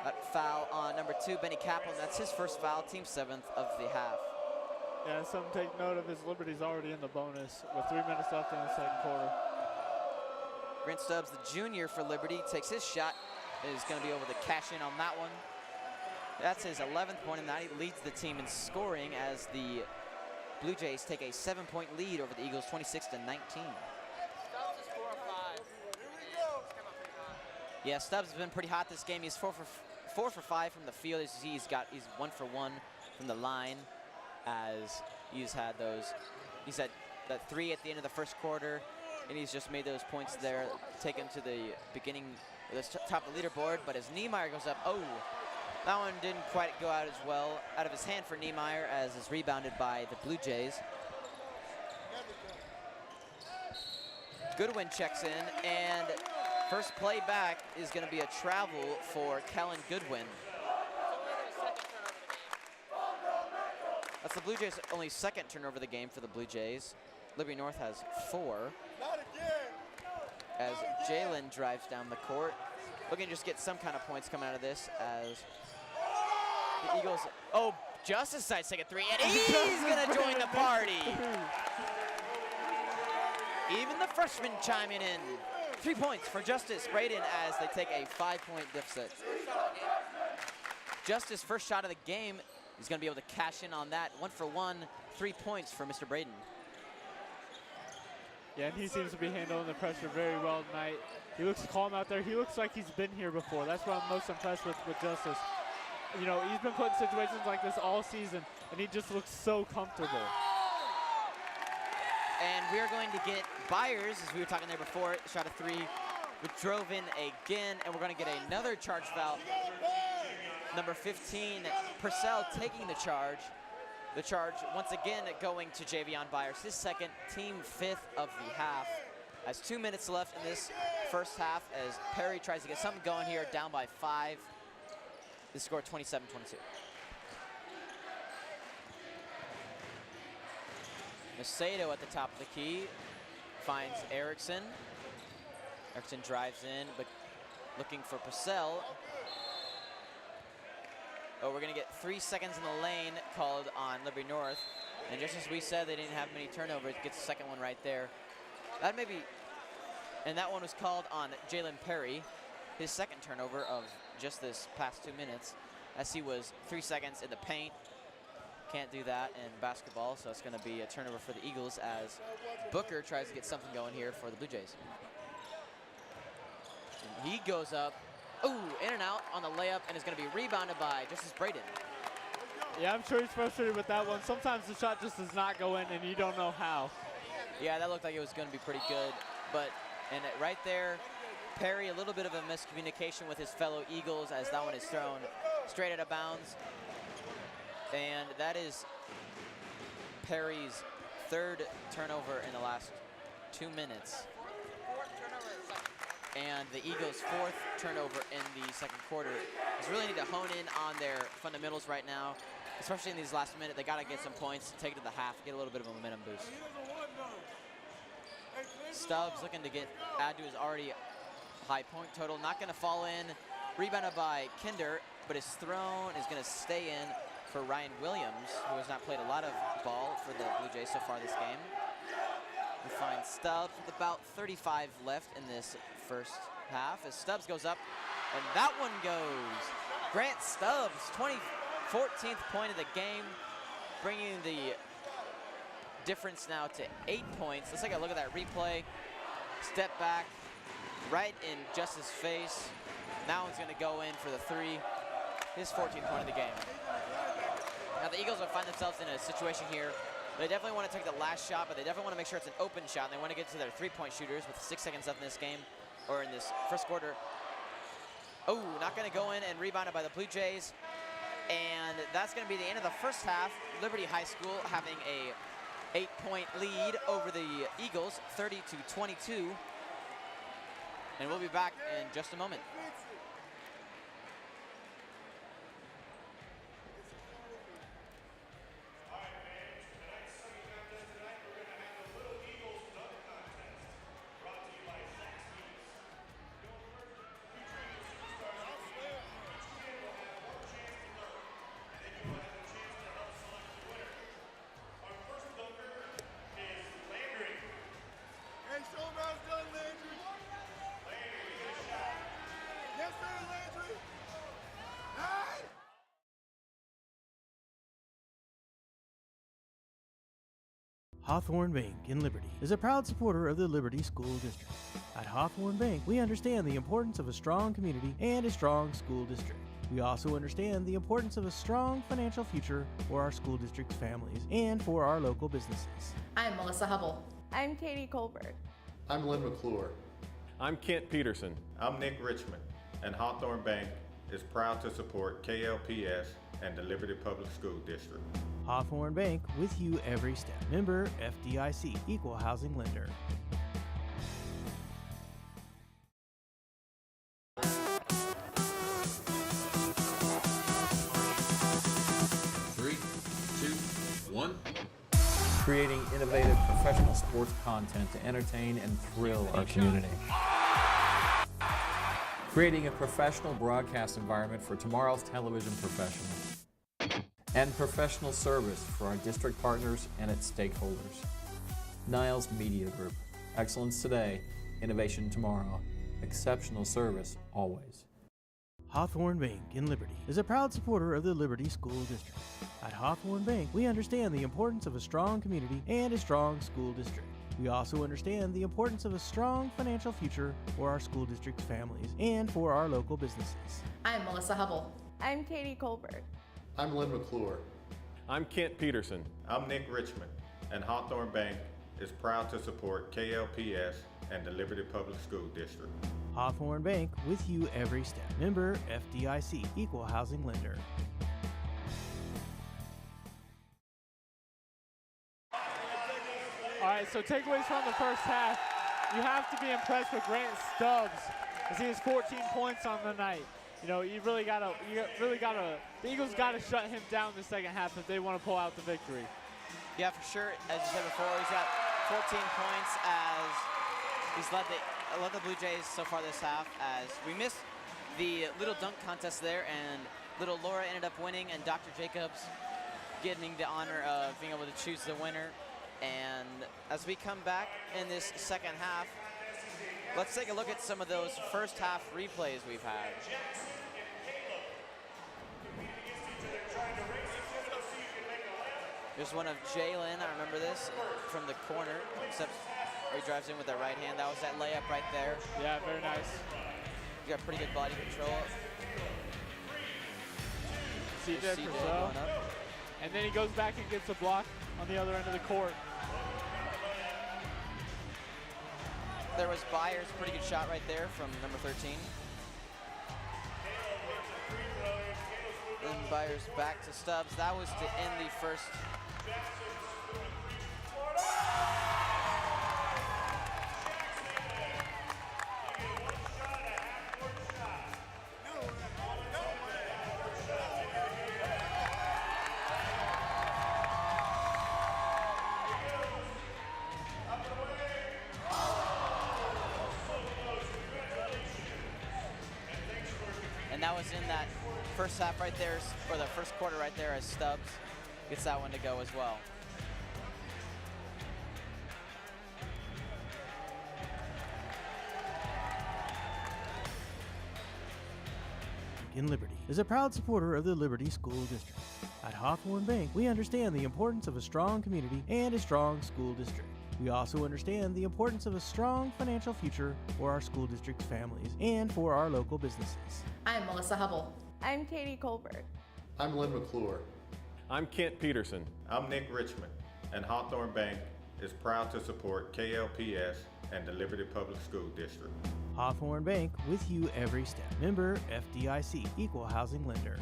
That foul on number 2, Benny Kaplan. That's his first foul, team 7th of the half. Yeah, something to take note of is Liberty's already in the bonus with 3 minutes left in the second quarter. Grant Stubbs, the junior for Liberty, takes his shot. Is going to be able to cash in on that one. That's his 11th point, and that he leads the team in scoring as the Blue Jays take a 7-point lead over the Eagles, 26-19. Stubbs is 4 of 5. Yeah, Stubbs has been pretty hot this game. He's 4 for 5 from the field. As you see, he's 1 for 1 from the line, as he's had that 3 at the end of the first quarter, and he's just made those points there, take him to the beginning, the top of the leaderboard. But as Niemeyer goes up, oh, that one didn't quite go out as well, out of his hand for Niemeyer, as is rebounded by the Blue Jays. Goodwin checks in, and first play back is going to be a travel for Kellen Goodwin. That's the Blue Jays' only 2nd turnover of the game for the Blue Jays. Liberty North has 4. As Jalen drives down the court, looking to just get some kind of points coming out of this, as the Eagles, oh, Justice decides to take a 3, and he's going to join the party. Even the freshmen chiming in. 3 points for Justice Braden as they take a 5-point deficit. Justice, first shot of the game, he's going to be able to cash in on that. 1 for 1, 3 points for Mr. Braden. Yeah, and he seems to be handling the pressure very well tonight. He looks calm out there. He looks like he's been here before. That's what I'm most impressed with Justice. You know, he's been put in situations like this all season, and he just looks so comfortable. And we're going to get Byers, as we were talking there before, shot a three, but drove in again, and we're going to get another charge foul. Number 15, Purcell taking the charge. The charge, once again, going to Javion Byers, his second, team 5th of the half. Has 2 minutes left in this first half as Perry tries to get something going here, down by 5. The score 27-22. Macedo at the top of the key finds Erickson. Erickson drives in, but looking for Purcell. Oh, we're going to get 3 seconds in the lane called on Liberty North. And just as we said, they didn't have many turnovers. Gets the second one right there. That may be, and that one was called on Jalen Perry, his second turnover of just this past 2 minutes, as he was 3 seconds in the paint. Can't do that in basketball, so it's going to be a turnover for the Eagles as Booker tries to get something going here for the Blue Jays. And he goes up. Ooh, in and out on the layup, and is going to be rebounded by Justice Braden. Yeah, I'm sure he's frustrated with that one. Sometimes the shot just does not go in, and you don't know how. Yeah, that looked like it was going to be pretty good. But, and right there, Perry, a little bit of a miscommunication with his fellow Eagles as that one is thrown straight out of bounds. And that is Perry's 3rd turnover in the last 2 minutes. And the Eagles' 4th turnover in the second quarter. Just really need to hone in on their fundamentals right now, especially in these last minute. They got to get some points, take it to the half, get a little bit of a momentum boost. Stubbs looking to add to his already high point total. Not going to fall in. Rebounded by Kinder, but his thrown is going to stay in for Ryan Williams, who has not played a lot of ball for the Blue Jays so far this game. We find Stubbs with about 35 left in this first half as Stubbs goes up, and that one goes. Grant Stubbs, 14th point of the game, bringing the difference now to 8 points. Let's take a look at that replay. Step back, right in Justice's face. That one's going to go in for the 3, his 14th point of the game. Now the Eagles will find themselves in a situation here. They definitely want to take the last shot, but they definitely want to make sure it's an open shot, and they want to get to their 3-point shooters with 6 seconds left in this game, or in this first quarter. Oh, not going to go in, and rebounded by the Blue Jays. And that's going to be the end of the first half. Liberty High School having a 8-point lead over the Eagles, 30-22. And we'll be back in just a moment. Hawthorne Bank in Liberty is a proud supporter of the Liberty School District. At Hawthorne Bank, we understand the importance of a strong community and a strong school district. We also understand the importance of a strong financial future for our school district's families and for our local businesses. I'm Melissa Hubble. I'm Katie Colbert. I'm Lynn McClure. I'm Kent Peterson. I'm Nick Richmond, and Hawthorne Bank is proud to support KLPS and the Liberty Public School District. Hawthorne Bank, with you every step. Member FDIC, Equal Housing Lender. Three, two, one. Creating innovative professional sports content to entertain and thrill our community. Creating a professional broadcast environment for tomorrow's television professionals. And professional service for our district partners and its stakeholders. Niles Media Group. Excellence today, innovation tomorrow. Exceptional service always. Hawthorne Bank in Liberty is a proud supporter of the Liberty School District. At Hawthorne Bank, we understand the importance of a strong community and a strong school district. We also understand the importance of a strong financial future for our school district's families and for our local businesses. I'm Melissa Hubble. I'm Katie Colbert. I'm Lynn McClure. I'm Kent Peterson. I'm Nick Richmond, and Hawthorne Bank is proud to support KLPS and the Liberty Public School District. Hawthorne Bank, with you every step. Member FDIC, Equal Housing Lender. All right, so takeaways from the first half. You have to be impressed with Grant Stubbs as he has 14 points on the night. You know, the Eagles gotta shut him down in the second half if they want to pull out the victory. Yeah, for sure. As you said before, he's got 14 points as he's led the Blue Jays so far this half. As we missed the little dunk contest there, and little Laura ended up winning, and Dr. Jacobs getting the honor of being able to choose the winner. And as we come back in this second half, let's take a look at some of those first half replays we've had. There's one of Jalen, I remember this, from the corner, except where he drives in with that right hand. That was that layup right there. Yeah, very nice. He's got pretty good body control. CJ going up. up. And then he goes back and gets a block on the other end of the court. There was Byers, pretty good shot right there from number 13. Then Byers back to Stubbs. That was to end the first. And that was in that first half right there, or the first quarter right there, as Stubbs gets that one to go as well. In Liberty is a proud supporter of the Liberty School District. At Hawthorne Bank, we understand the importance of a strong community and a strong school district. We also understand the importance of a strong financial future for our school district's families and for our local businesses. I'm Melissa Hubble. I'm Katie Colbert. I'm Lynn McClure. I'm Kent Peterson. I'm Nick Richmond, and Hawthorne Bank is proud to support KLPS and the Liberty Public School District. Hawthorne Bank, with you every step. Member FDIC, Equal Housing Lender.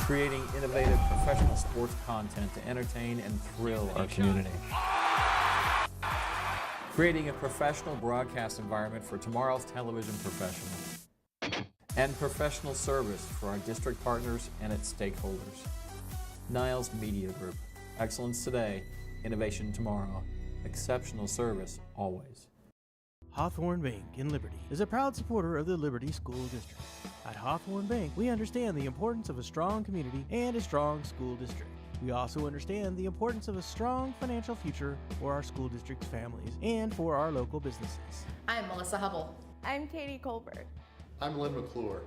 Creating innovative professional sports content to entertain and thrill our community. Creating a professional broadcast environment for tomorrow's television professionals. And professional service for our district partners and its stakeholders. Niles Media Group. Excellence today, innovation tomorrow. Exceptional service always. Hawthorne Bank in Liberty is a proud supporter of the Liberty School District. At Hawthorne Bank, we understand the importance of a strong community and a strong school district. We also understand the importance of a strong financial future for our school district's families and for our local businesses. I'm Melissa Hubble. I'm Katie Colbert. I'm Lynn McClure.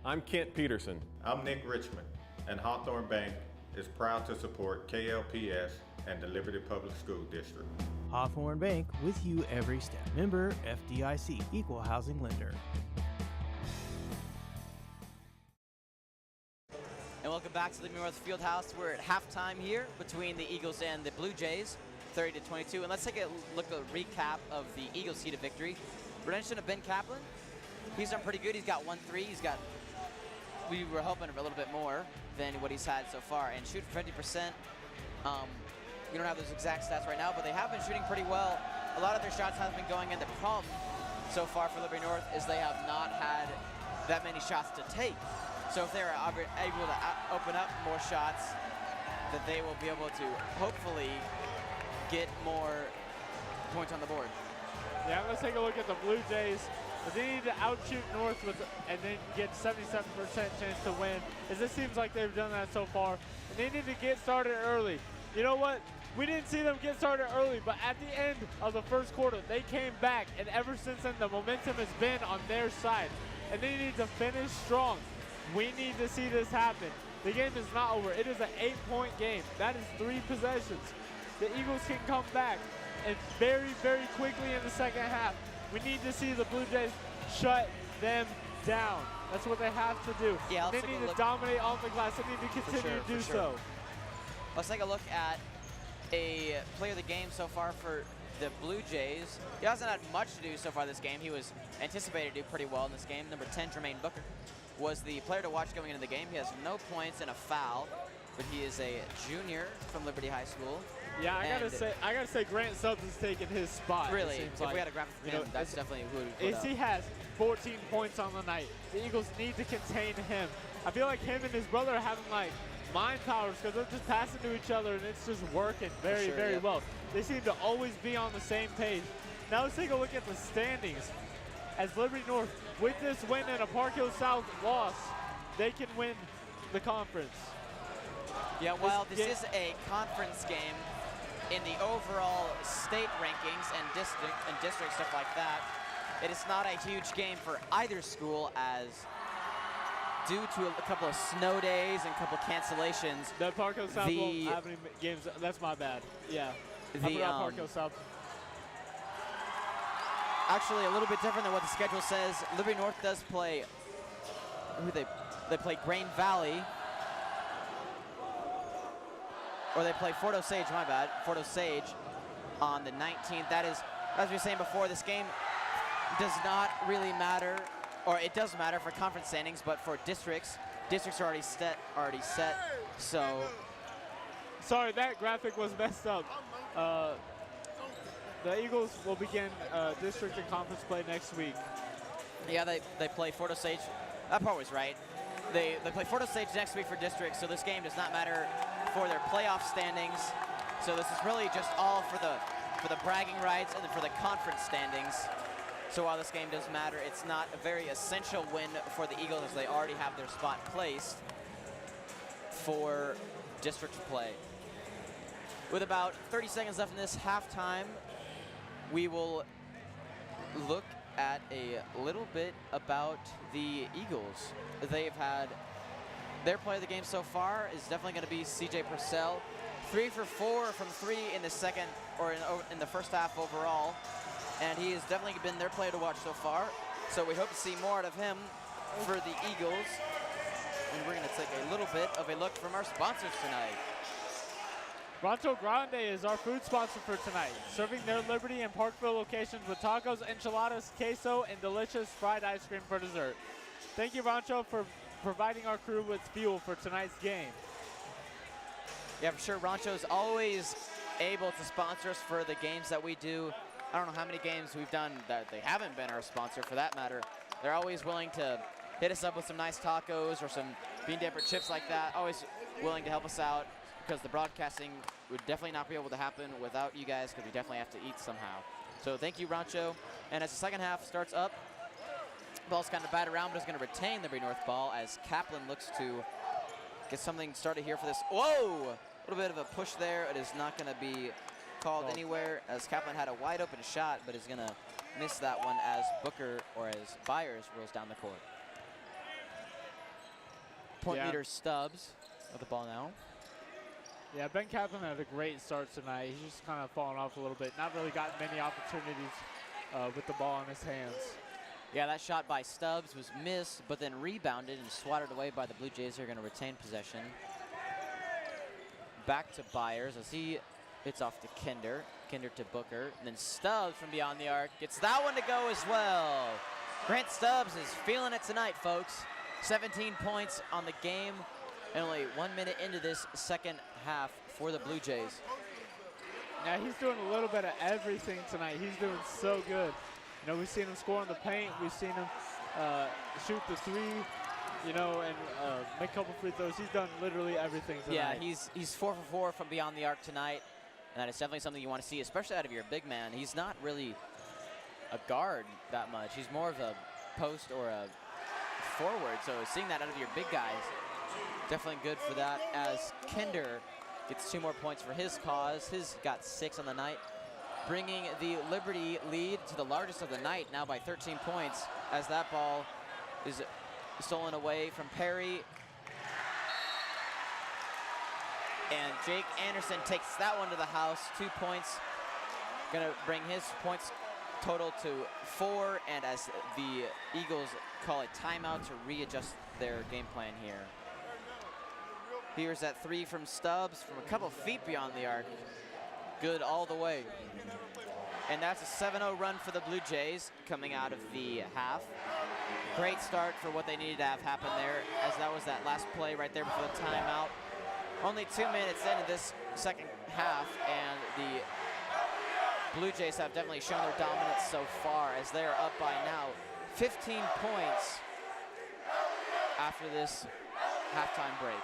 I'm Kent Peterson. I'm Nick Richmond, and Hawthorne Bank is proud to support KLPS and the Liberty Public School District. Hawthorne Bank, with you every step. Member FDIC, Equal Housing Lender. And welcome back to the North Fieldhouse. We're at halftime here between the Eagles and the Blue Jays, 30-22. And let's take a look at a recap of the Eagles' seed of victory. Redemption of Ben Kaplan. He's done pretty good. He's got 1 3. We were hoping for a little bit more than what he's had so far. And shooting for 50%. We don't have those exact stats right now, but they have been shooting pretty well. A lot of their shots have been going in. The problem so far for Liberty North is they have not had that many shots to take. So if they're able to open up more shots, that they will be able to hopefully get more points on the board. Yeah, let's take a look at the Blue Jays. But they need to outshoot North and then get 77% chance to win, as it seems like they've done that so far. And they need to get started early. you know what? We didn't see them get started early, but at the end of the first quarter, they came back, and ever since then, the momentum has been on their side, and they need to finish strong. We need to see this happen. The game is not over. It is an 8-point game. That is 3 possessions. The Eagles can come back, and very, very quickly in the second half, we need to see the Blue Jays shut them down. That's what they have to do. Yeah, they need to dominate on the glass. They need to continue to do so. Let's take a look at a player of the game so far for the Blue Jays. He hasn't had much to do so far this game. He was anticipated to do pretty well in this game. Number 10, Jermaine Booker, was the player to watch going into the game. He has no points and a foul, but he is a junior from Liberty High School. Yeah, I gotta say, Grant Stubbs is taking his spot. Really, if we had a graphic of him, that's definitely who would put up. He has 14 points on the night. The Eagles need to contain him. I feel like him and his brother are having like mind powers because they're just passing to each other and it's just working very well. They seem to always be on the same page. Now let's take a look at the standings. As Liberty North, with this win and a Park Hill South loss, they can win the conference. Yeah, while this is a conference game, in the overall state rankings and district stuff like that, it is not a huge game for either school, as due to a couple of snow days and a couple of cancellations. The Park Hill South won't have any games. That's my bad. Yeah. I forgot Park Hill South. Actually, a little bit different than what the schedule says. Liberty North does play. They play Grain Valley. Or they play Fort Osage, my bad. Fort Osage on the 19th. That is, as we were saying before, this game does not really matter, or it does matter for conference standings, but for districts are already set. So, sorry, that graphic was messed up. The Eagles will begin district and conference play next week. Yeah, they play Fort Osage. That part was right. They play Fort Osage next week for district, so this game does not matter for their playoff standings. So this is really just all for the bragging rights and for the conference standings. So while this game does matter, it's not a very essential win for the Eagles, as they already have their spot placed for district play. With about 30 seconds left in this halftime, we will look at a little bit about the Eagles. They've had their play of the game so far is definitely going to be C.J. Purcell. 3 for 4 from 3 in the second, or in the first half overall. And he has definitely been their player to watch so far. So we hope to see more out of him for the Eagles. And we're going to take a little bit of a look from our sponsors tonight. Rancho Grande is our food sponsor for tonight, serving their Liberty and Parkville locations with tacos, enchiladas, queso, and delicious fried ice cream for dessert. Thank you, Rancho, for providing our crew with fuel for tonight's game. Yeah, for sure. Rancho's always able to sponsor us for the games that we do. I don't know how many games we've done that they haven't been our sponsor, for that matter. They're always willing to hit us up with some nice tacos or some bean dipper chips like that. Always willing to help us out, because the broadcasting would definitely not be able to happen without you guys, because we definitely have to eat somehow. So thank you, Rancho. And as the second half starts up, ball's kind of batted around, but it's going to retain the Liberty North ball as Kaplan looks to get something started here for this. Whoa! A little bit of a push there. It is not going to be called anywhere, as Kaplan had a wide open shot, but is going to miss that one as Booker, or as Byers, rolls down the court. Point leader Stubbs with the ball now. Yeah, Ben Kaplan had a great start tonight. He's just kind of fallen off a little bit. Not really gotten many opportunities with the ball in his hands. Yeah, that shot by Stubbs was missed, but then rebounded and swatted away by the Blue Jays. They're going to retain possession. Back to Byers as he hits off to Kinder. Kinder to Booker. And then Stubbs from beyond the arc gets that one to go as well. Grant Stubbs is feeling it tonight, folks. 17 points on the game, and only 1 minute into this second half for the Blue Jays. Yeah, he's doing a little bit of everything tonight. He's doing so good. You know, we've seen him score in the paint. We've seen him shoot the three, you know, and make a couple free throws. He's done literally everything tonight. Yeah, he's 4 for 4 from beyond the arc tonight. And that is definitely something you want to see, especially out of your big man. He's not really a guard that much. He's more of a post or a forward. So seeing that out of your big guys, definitely good for that, as Kinder gets 2 more points for his cause. His got 6 on the night, bringing the Liberty lead to the largest of the night, now by 13 points, as that ball is stolen away from Perry. And Jake Anderson takes that one to the house, 2 points. Gonna bring his points total to 4, and as the Eagles call a timeout to readjust their game plan here. Here's that 3 from Stubbs from a couple feet beyond the arc. Good all the way. And that's a 7-0 run for the Blue Jays coming out of the half. Great start for what they needed to have happen there, as that was that last play right there before the timeout. Only 2 minutes into this second half, and the Blue Jays have definitely shown their dominance so far, as they are up by now 15 points after this halftime break.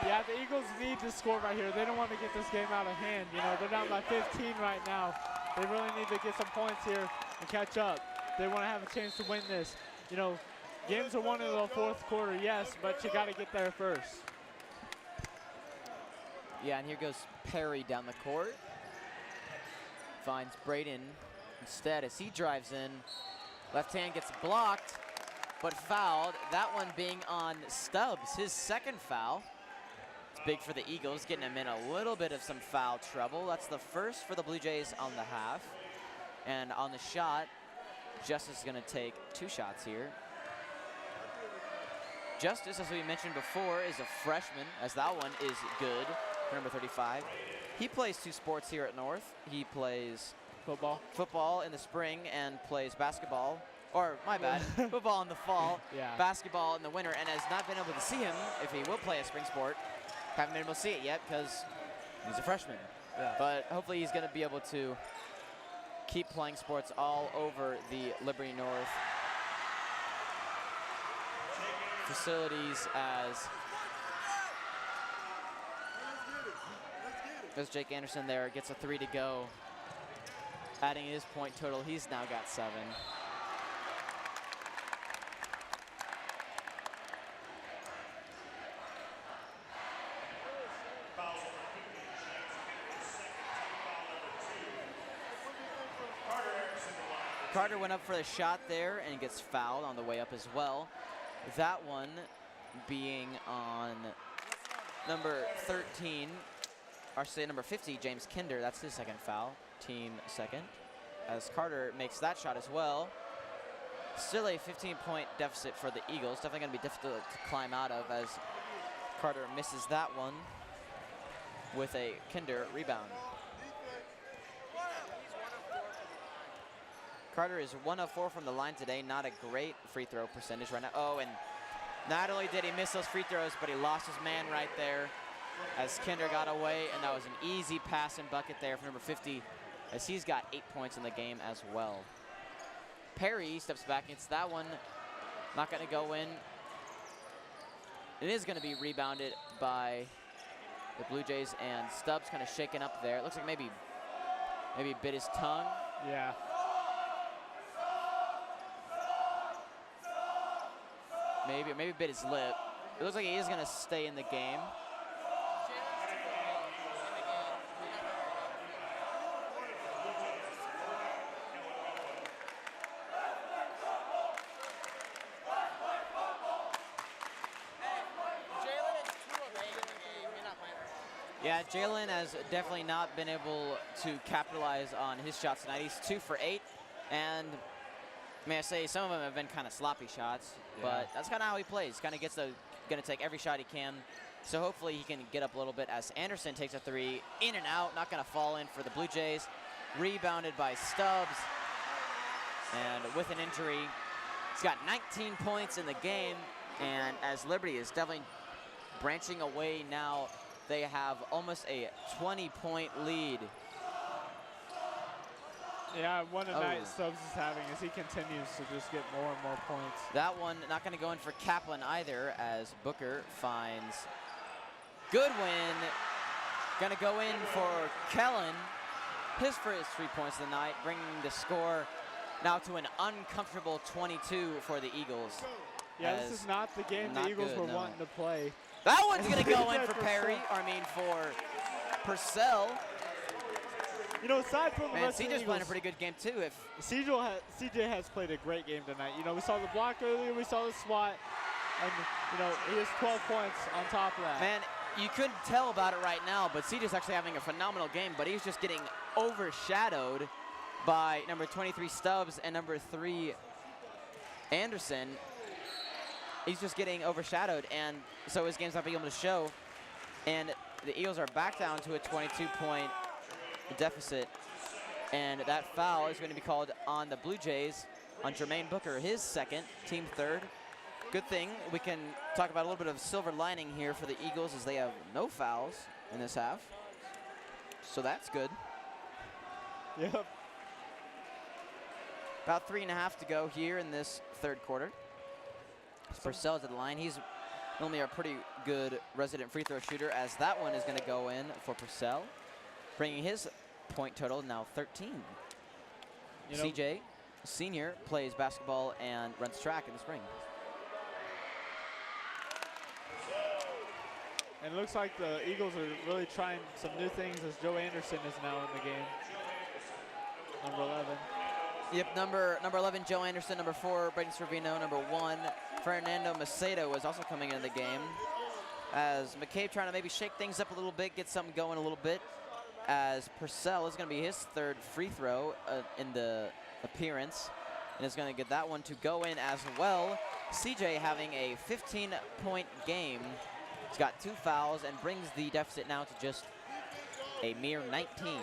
Yeah, the Eagles need to score right here. They don't want to get this game out of hand. You know, they're down by 15 right now. They really need to get some points here and catch up. They want to have a chance to win this. You know, games are won in the fourth quarter, yes, but you got to get there first. Yeah, and here goes Perry down the court. Finds Braden instead as he drives in. Left hand gets blocked, but fouled. That one being on Stubbs, his second foul. It's big for the Eagles, getting him in a little bit of some foul trouble. That's the first for the Blue Jays on the half. And on the shot, Justice is gonna take 2 shots here. Justice, as we mentioned before, is a freshman, as that one is good. Number 35. He plays 2 sports here at North. He plays football in the spring and plays basketball, or my bad, football in the fall, basketball in the winter, and has not been able to see him if he will play a spring sport. Haven't been able to see it yet because he's a freshman. Yeah. But hopefully he's going to be able to keep playing sports all over the Liberty North facilities, as Jake Anderson there gets a 3 to go. Adding his point total, he's now got 7. Carter went up for the shot there and gets fouled on the way up as well. That one being on number 13, or say number 50, James Kinder. That's his second foul, team second, as Carter makes that shot as well. Still a 15-point deficit for the Eagles. Definitely going to be difficult to climb out of, as Carter misses that one with a Kinder rebound. Carter is 1 of 4 from the line today. Not a great free throw percentage right now. Oh, and not only did he miss those free throws, but he lost his man right there as Kinder got away, and that was an easy pass and bucket there for number 50, as he's got 8 points in the game as well. Perry steps back. It's that one. Not going to go in. It is going to be rebounded by the Blue Jays, and Stubbs kind of shaken up there. It looks like maybe bit his tongue. Yeah. Maybe bit his lip. It looks like he is going to stay in the game. Yeah, Jalen has definitely not been able to capitalize on his shots tonight. He's 2 for 8, and may I say, some of them have been kind of sloppy shots, but that's kind of how he plays. Kind of going to take every shot he can. So hopefully he can get up a little bit as Anderson takes a 3, in and out, not going to fall in for the Blue Jays. Rebounded by Stubbs, and with an injury, he's got 19 points in the game, and as Liberty is definitely branching away now, they have almost a 20-point lead. Yeah, what a night Stubbs is having as he continues to just get more and more points. That one not going to go in for Kaplan either, as Booker finds Goodwin. Going to go in for Kellen. His first 3 points of the night, bringing the score now to an uncomfortable 22 for the Eagles. Yeah, this is not the game the Eagles were wanting to play. That one's going to go in for Perry. For Purcell. You know, aside from the Man, rest of the CJ's playing a Eagles, pretty good game too. If CJ has played a great game tonight. You know, we saw the block earlier, we saw the swat, and you know, he has 12 points on top of that. Man, you couldn't tell about it right now, but CJ's actually having a phenomenal game, but he's just getting overshadowed by number 23 Stubbs and number 3 Anderson. He's just getting overshadowed, and so his game's not being able to show. And the Eagles are back down to a 22-point deficit, and that foul is going to be called on the Blue Jays on Jermaine Booker, his second, team third. Good thing we can talk about a little bit of silver lining here for the Eagles, as they have no fouls in this half, so that's good. Yep. About 3.5 to go here in this third quarter. Purcell's at the line. He's normally a pretty good resident free throw shooter, as that one is going to go in for Purcell, bringing his point total now 13. You know, CJ, senior, plays basketball and runs track in the spring. And it looks like the Eagles are really trying some new things, as Joe Anderson is now in the game. Number 11. Yep, number 11, Joe Anderson. Number 4, Braden Servino. Number 1, Fernando Macedo is also coming into the game, as McCabe trying to maybe shake things up a little bit, get something going a little bit, as Purcell is going to be his third free throw in the appearance, and is going to get that one to go in as well. CJ having a 15-point game. He's got 2 fouls and brings the deficit now to just a mere 19.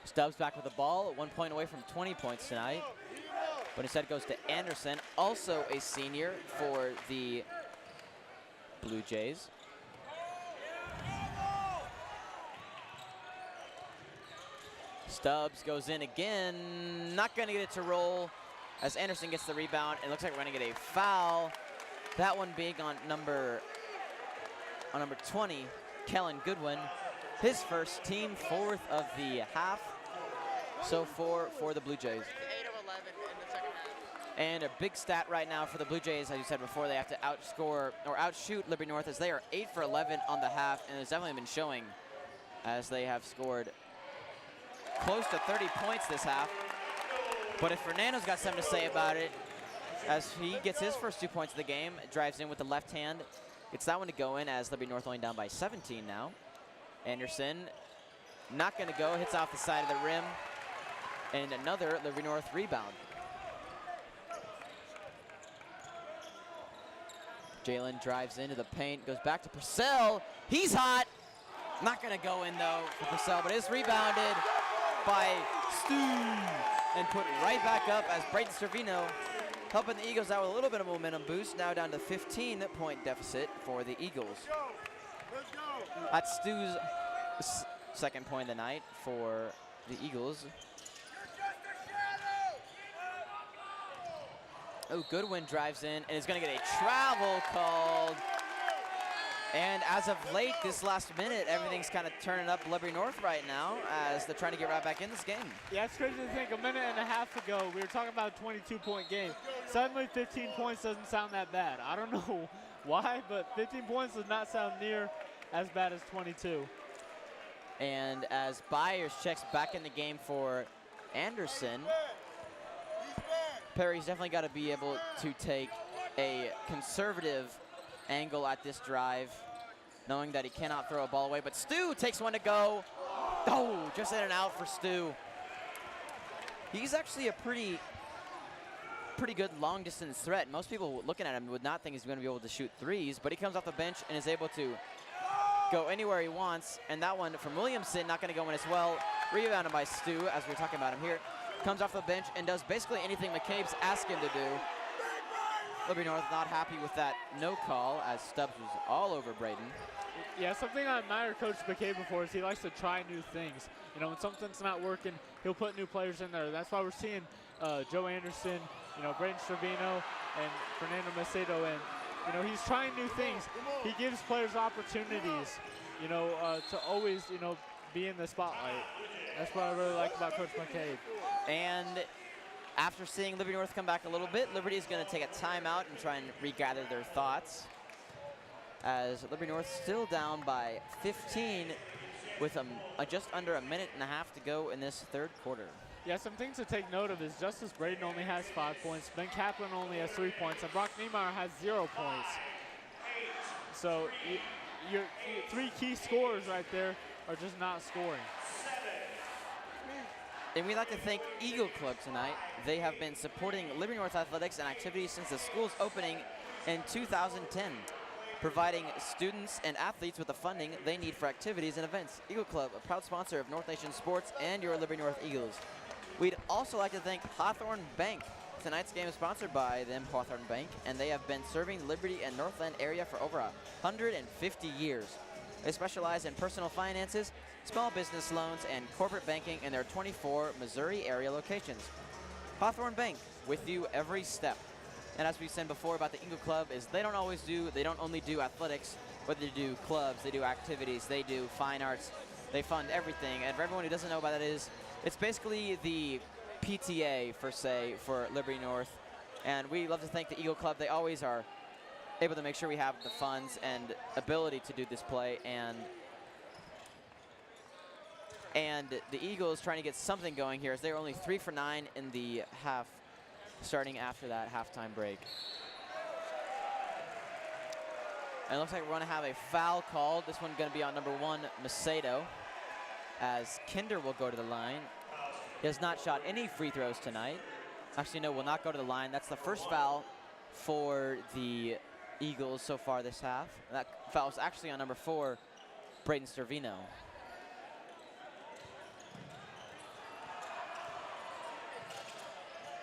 Stubbs back with the ball, 1 point away from 20 points tonight. But instead goes to Anderson, also a senior for the Blue Jays. Stubbs goes in again, not going to get it to roll, as Anderson gets the rebound. It looks like we're going to get a foul. That one being on number 20, Kellen Goodwin. His first, team 4th of the half. So for the Blue Jays. 8 of 11 in the second half. And a big stat right now for the Blue Jays, as you said before, they have to outscore or outshoot Liberty North, as they are 8 for 11 on the half, and it's definitely been showing, as they have scored close to 30 points this half. But if Fernando's got something to say about it, as he gets his first 2 points of the game, drives in with the left hand, gets that one to go in, as Liberty North only down by 17 now. Anderson, not going to go, hits off the side of the rim, and another Liberty North rebound. Jalen drives into the paint, goes back to Purcell. He's hot. Not going to go in, though, for Purcell, but is rebounded by Stu and put right back up, as Braden Servino helping the Eagles out with a little bit of momentum boost, now down to 15-point deficit for the Eagles. That's Stu's second point of the night for the Eagles. Oh, Goodwin drives in and is going to get a travel called. And as of late, this last minute, everything's kind of turning up Liberty North right now, as they're trying to get right back in this game. Yeah, it's crazy to think. A minute and a half ago, we were talking about a 22-point game. Suddenly, 15 points doesn't sound that bad. I don't know why, but 15 points does not sound near as bad as 22. And as Byers checks back in the game for Anderson, Perry's definitely got to be able to take a conservative angle at this drive, knowing that he cannot throw a ball away. But Stu takes one to go. Oh, just in and out for Stu. He's actually a pretty good long distance threat. Most people looking at him would not think he's going to be able to shoot threes, but he comes off the bench and is able to go anywhere he wants. And that one from Williamson, not going to go in as well. Rebounded by Stu, as we were talking about him here. Comes off the bench and does basically anything McCabe's asked him to do. Liberty North not happy with that no call, as Stubbs was all over Braden. Yeah, something I admire Coach McCabe for is he likes to try new things. You know, when something's not working, he'll put new players in there. That's why we're seeing Joe Anderson, you know, Braden Servino, and Fernando Macedo in. You know, he's trying new things. He gives players opportunities, you know, to always, you know, be in the spotlight. That's what I really like about Coach McCabe. And After seeing Liberty North come back a little bit, Liberty is going to take a timeout and try and regather their thoughts, as Liberty North still down by 15 with just under a minute and a half to go in this third quarter. Yeah, some things to take note of is Justice Braden only has 5 points, Ben Kaplan only has 3 points, and Brock Niemeyer has 0 points. So your 3 key scorers right there are just not scoring. And we'd like to thank Eagle Club tonight. They have been supporting Liberty North athletics and activities since the school's opening in 2010, providing students and athletes with the funding they need for activities and events. Eagle Club, a proud sponsor of North Nation sports and your Liberty North Eagles. We'd also like to thank Hawthorne Bank. Tonight's game is sponsored by them, Hawthorne Bank, and they have been serving the Liberty and Northland area for over 150 years. They specialize in personal finances, small business loans, and corporate banking in their 24 Missouri area locations. Hawthorne Bank, with you every step. And as we said before about the Eagle Club, is they don't only do athletics, but they do clubs, they do activities, they do fine arts, they fund everything. And for everyone who doesn't know what that is, it's basically the PTA, for Liberty North. And we love to thank the Eagle Club. They always are able to make sure we have the funds and ability to do this play. And the Eagles trying to get something going here, as they're only 3 for 9 in the half, starting after that halftime break. And it looks like we're going to have a foul called. This one going to be on number 1, Macedo, as Kinder will go to the line. He has not shot any free throws tonight. Actually, no, will not go to the line. That's the first foul for the Eagles so far this half. And that foul is actually on number 4, Braden Servino.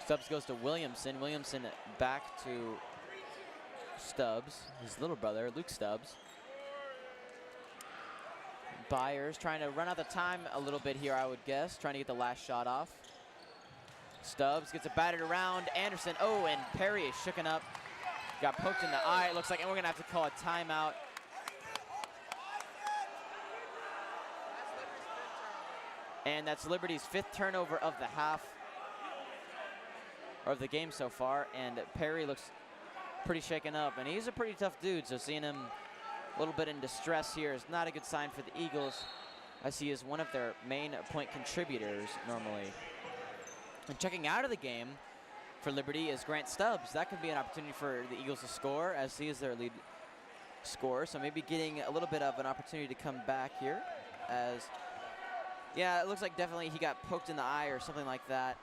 Stubbs goes to Williamson. Williamson back to Stubbs, his little brother, Luke Stubbs. Byers trying to run out the time a little bit here, I would guess, trying to get the last shot off. Stubbs gets it batted around. Anderson, oh, and Perry is shooken up. Got poked in the eye, it looks like, and we're going to have to call a timeout. And that's Liberty's 5th turnover of the half, or of the game so far, and Perry looks pretty shaken up, and he's a pretty tough dude, so seeing him a little bit in distress here is not a good sign for the Eagles, as he is one of their main point contributors normally. And checking out of the game for Liberty is Grant Stubbs. That could be an opportunity for the Eagles to score, as he is their lead scorer, so maybe getting a little bit of an opportunity to come back here, as, yeah, it looks like definitely he got poked in the eye or something like that,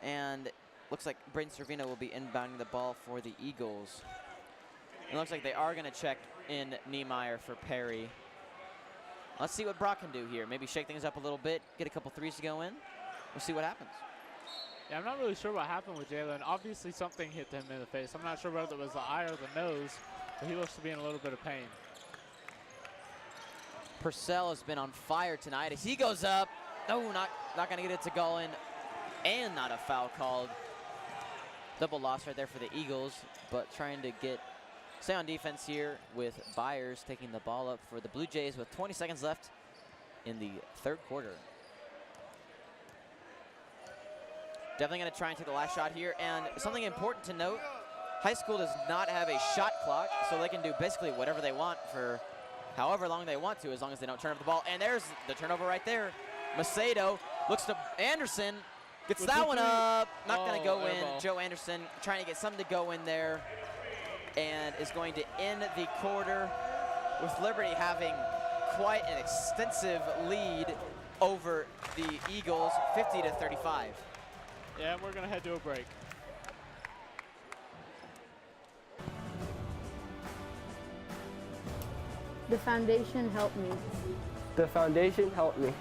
and looks like Braden Servino will be inbounding the ball for the Eagles. It looks like they are going to check in Niemeyer for Perry. Let's see what Brock can do here. Maybe shake things up a little bit, get a couple threes to go in. We'll see what happens. Yeah, I'm not really sure what happened with Jalen. Obviously something hit him in the face. I'm not sure whether it was the eye or the nose, but he looks to be in a little bit of pain. Purcell has been on fire tonight as he goes up. No, not going to get it to go in, and not a foul called. Double loss right there for the Eagles, but trying to stay on defense here with Byers taking the ball up for the Blue Jays with 20 seconds left in the third quarter. Definitely going to try and take the last shot here, and something important to note, high school does not have a shot clock, so they can do basically whatever they want for however long they want to, as long as they don't turn over the ball. And there's the turnover right there. Macedo looks to Anderson, gets that one up, not going to go in. Joe Anderson trying to get something to go in there, and is going to end the quarter with Liberty having quite an extensive lead over the Eagles, 50-35. Yeah, we're going to head to a break. The foundation helped me. The foundation helped me.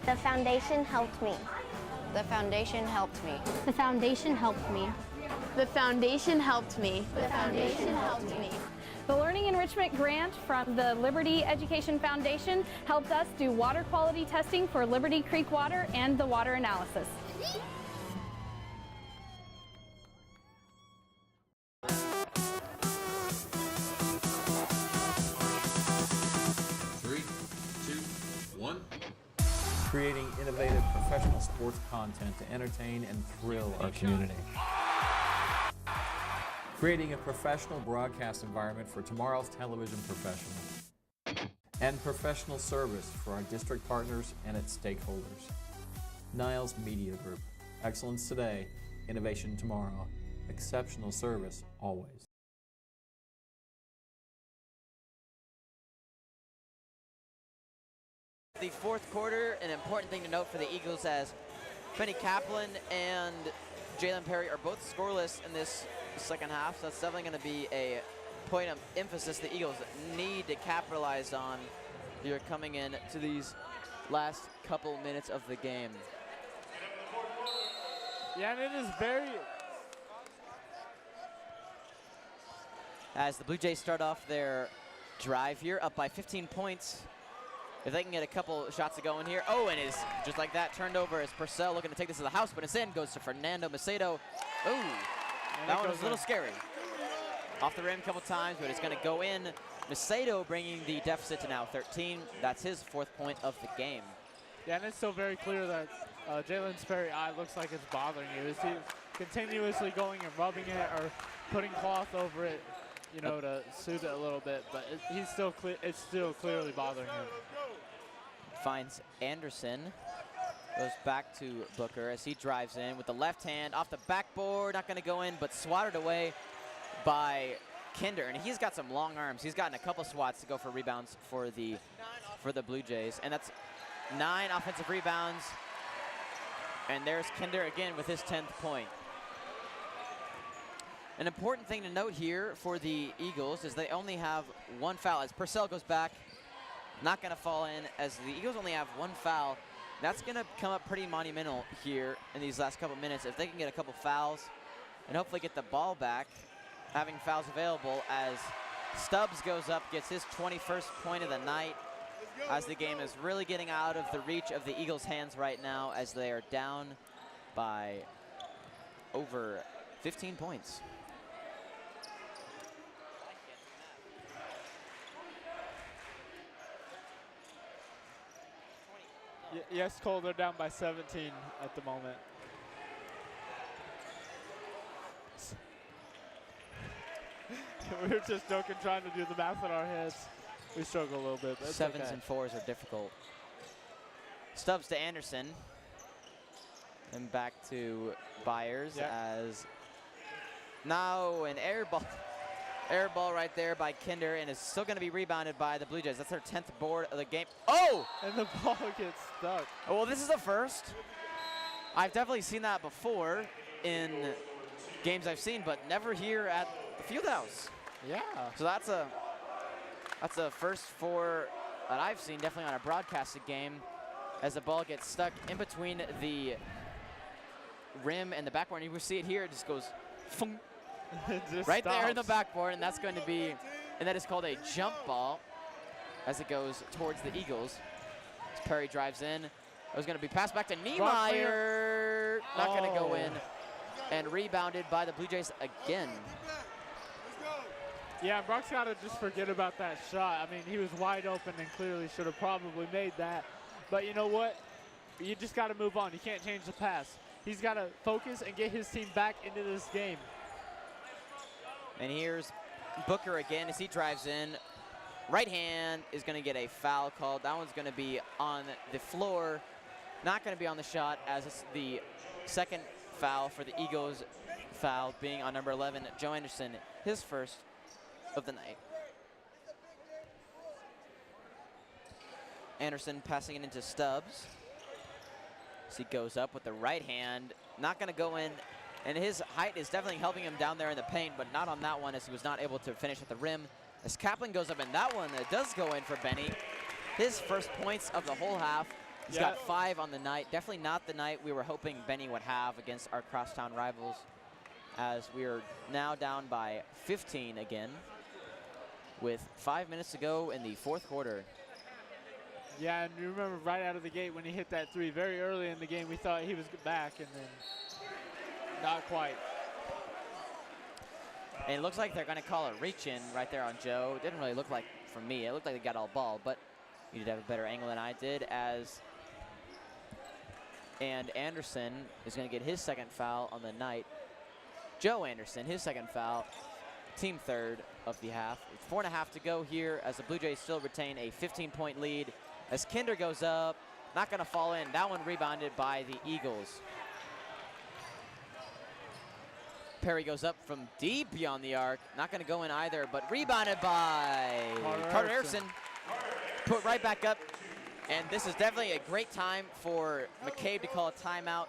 The foundation helped me. The foundation helped me. The foundation helped me. The foundation helped me. The foundation helped me. The Learning Enrichment Grant from the Liberty Education Foundation helped us do water quality testing for Liberty Creek water and the water analysis. Three, two, one. Creating innovative professional sports content to entertain and thrill our community. Creating a professional broadcast environment for tomorrow's television professionals. And professional service for our district partners and its stakeholders. Niles Media Group. Excellence today, innovation tomorrow. Exceptional service always. The fourth quarter, an important thing to note for the Eagles as Benny Kaplan and Jalen Perry are both scoreless in this second half, so that's definitely going to be a point of emphasis the Eagles need to capitalize on here coming in to these last couple minutes of the game. Yeah, and it is very... As the Blue Jays start off their drive here, up by 15 points. If they can get a couple shots to go in here. Oh, and is just like that turned over as Purcell looking to take this to the house, but it's in, goes to Fernando Macedo. Ooh, that one was a little scary. Off the rim a couple times, but it's going to go in. Macedo bringing the deficit to now 13. That's his fourth point of the game. Yeah, and it's still very clear that Jalen Perry's eye looks like it's bothering you. Is he continuously going and rubbing it or putting cloth over it, you know, to soothe it a little bit? But it's still clearly bothering him. Finds Anderson, goes back to Booker as he drives in with the left hand off the backboard, not going to go in, but swatted away by Kinder, and he's got some long arms. He's gotten a couple swats to go for rebounds for the Blue Jays, and that's 9 offensive rebounds. And there's Kinder again with his 10th point. An important thing to note here for the Eagles is they only have 1 foul as Purcell goes back. Not going to fall in as the Eagles only have 1 foul. That's going to come up pretty monumental here in these last couple minutes if they can get a couple fouls and hopefully get the ball back, having fouls available as Stubbs goes up, gets his 21st point of the night as the game is really getting out of the reach of the Eagles' hands right now as they are down by over 15 points. Yes, Cole, they're down by 17 at the moment. We were just joking, trying to do the math in our heads. We struggle a little bit. But 7s okay. and 4s are difficult. Stubbs to Anderson. And back to Byers as now an air ball right there by Kinder, and is still going to be rebounded by the Blue Jays. That's their 10th board of the game. Oh! And the ball gets stuck. Oh, well, this is the first. I've definitely seen that before in games I've seen, but never here at the Fieldhouse. Yeah. So that's a first for that I've seen, definitely on a broadcasted game, as the ball gets stuck in between the rim and the backboard. And you can see it here, it just goes right there in the backboard, and that's going to be, and that is called a jump ball as it goes towards the Eagles. As Perry drives in, it was going to be passed back to Niemeyer, not going to go in, and rebounded by the Blue Jays again. Yeah, Brock's got to just forget about that shot. I mean, he was wide open and clearly should have probably made that. But you know what? You just got to move on. You can't change the pass. He's got to focus and get his team back into this game. And here's Booker again as he drives in. Right hand is going to get a foul called. That one's going to be on the floor. Not going to be on the shot, as it's the second foul for the Eagles. Foul being on number 11, Joe Anderson, his first of the night. Anderson passing it into Stubbs. As he goes up with the right hand. Not going to go in. And his height is definitely helping him down there in the paint, but not on that one as he was not able to finish at the rim. As Kaplan goes up, and that one does go in for Benny. His first points of the whole half. He's got 5 on the night. Definitely not the night we were hoping Benny would have against our crosstown rivals, as we are now down by 15 again with 5 minutes to go in the fourth quarter. Yeah, and you remember right out of the gate when he hit that 3 very early in the game, we thought he was back, and then not quite. And it looks like they're going to call a reach-in right there on Joe. It didn't really look like, for me, it looked like they got all ball, but you did have a better angle than I did, as And Anderson is going to get his second foul on the night. Joe Anderson, his second foul, team third of the half. 4.5 to go here as the Blue Jays still retain a 15-point lead. As Kinder goes up, not going to fall in. That one rebounded by the Eagles. Perry goes up from deep beyond the arc. Not going to go in either, but rebounded by Carter Erickson. Put right back up. And this is definitely a great time for McCabe to call a timeout.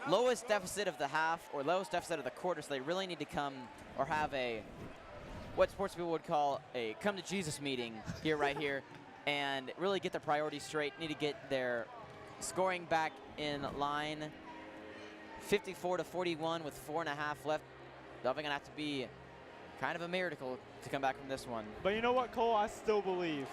Lowest deficit of the half, or lowest deficit of the quarter, so they really need to come or have a, what sports people would call a come to Jesus meeting here, right here, and really get their priorities straight. Need to get their scoring back in line. 54-41 with 4.5 left. Definitely gonna have to be kind of a miracle to come back from this one. But you know what, Cole? I still believe.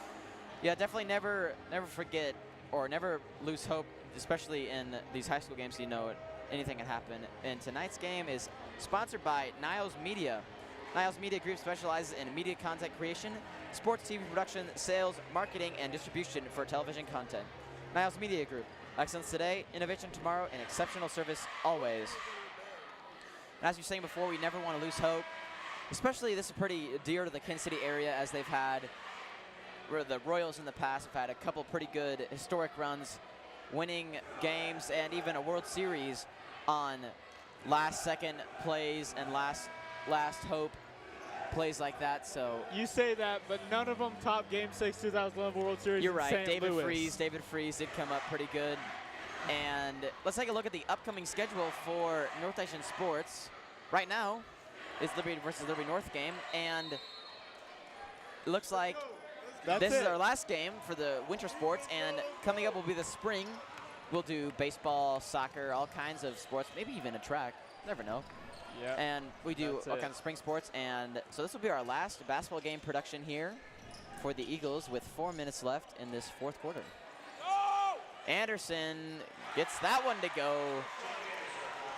Yeah, definitely never forget or never lose hope, especially in these high school games. You know, anything can happen. And tonight's game is sponsored by Niles Media. Niles Media Group specializes in media content creation, sports TV production, sales, marketing, and distribution for television content. Niles Media Group. Excellence today, innovation tomorrow, and exceptional service always. And as you were saying before, we never want to lose hope. Especially this is pretty dear to the Kansas City area, as they've had, the Royals in the past have had a couple pretty good historic runs, winning games and even a World Series on last-second plays and last hope plays like that. So you say that, but none of them top Game 6 2011 World Series. You're right. David Freese did come up pretty good. And let's take a look at the upcoming schedule for North Nation Sports. Right now, it's Liberty versus Liberty North game, and it looks like this is our last game for the winter sports, and coming up will be the spring. We'll do baseball, soccer, all kinds of sports, maybe even a track. Never know. Yeah. And we do all kinds of spring sports, and so this will be our last basketball game production here for the Eagles with 4 minutes left in this fourth quarter. Anderson gets that one to go.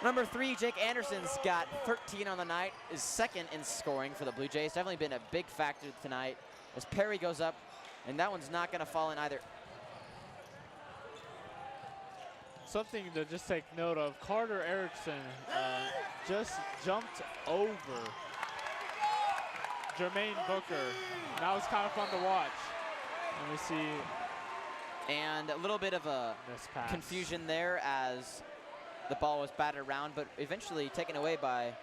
Number 3, Jake Anderson's got 13 on the night, is second in scoring for the Blue Jays. Definitely been a big factor tonight as Perry goes up, and that one's not going to fall in either. Something to just take note of, Carter Erickson just jumped over Jermaine Booker. That was kind of fun to watch. Let me see. And a little bit of a confusion there as the ball was batted around, but eventually taken away by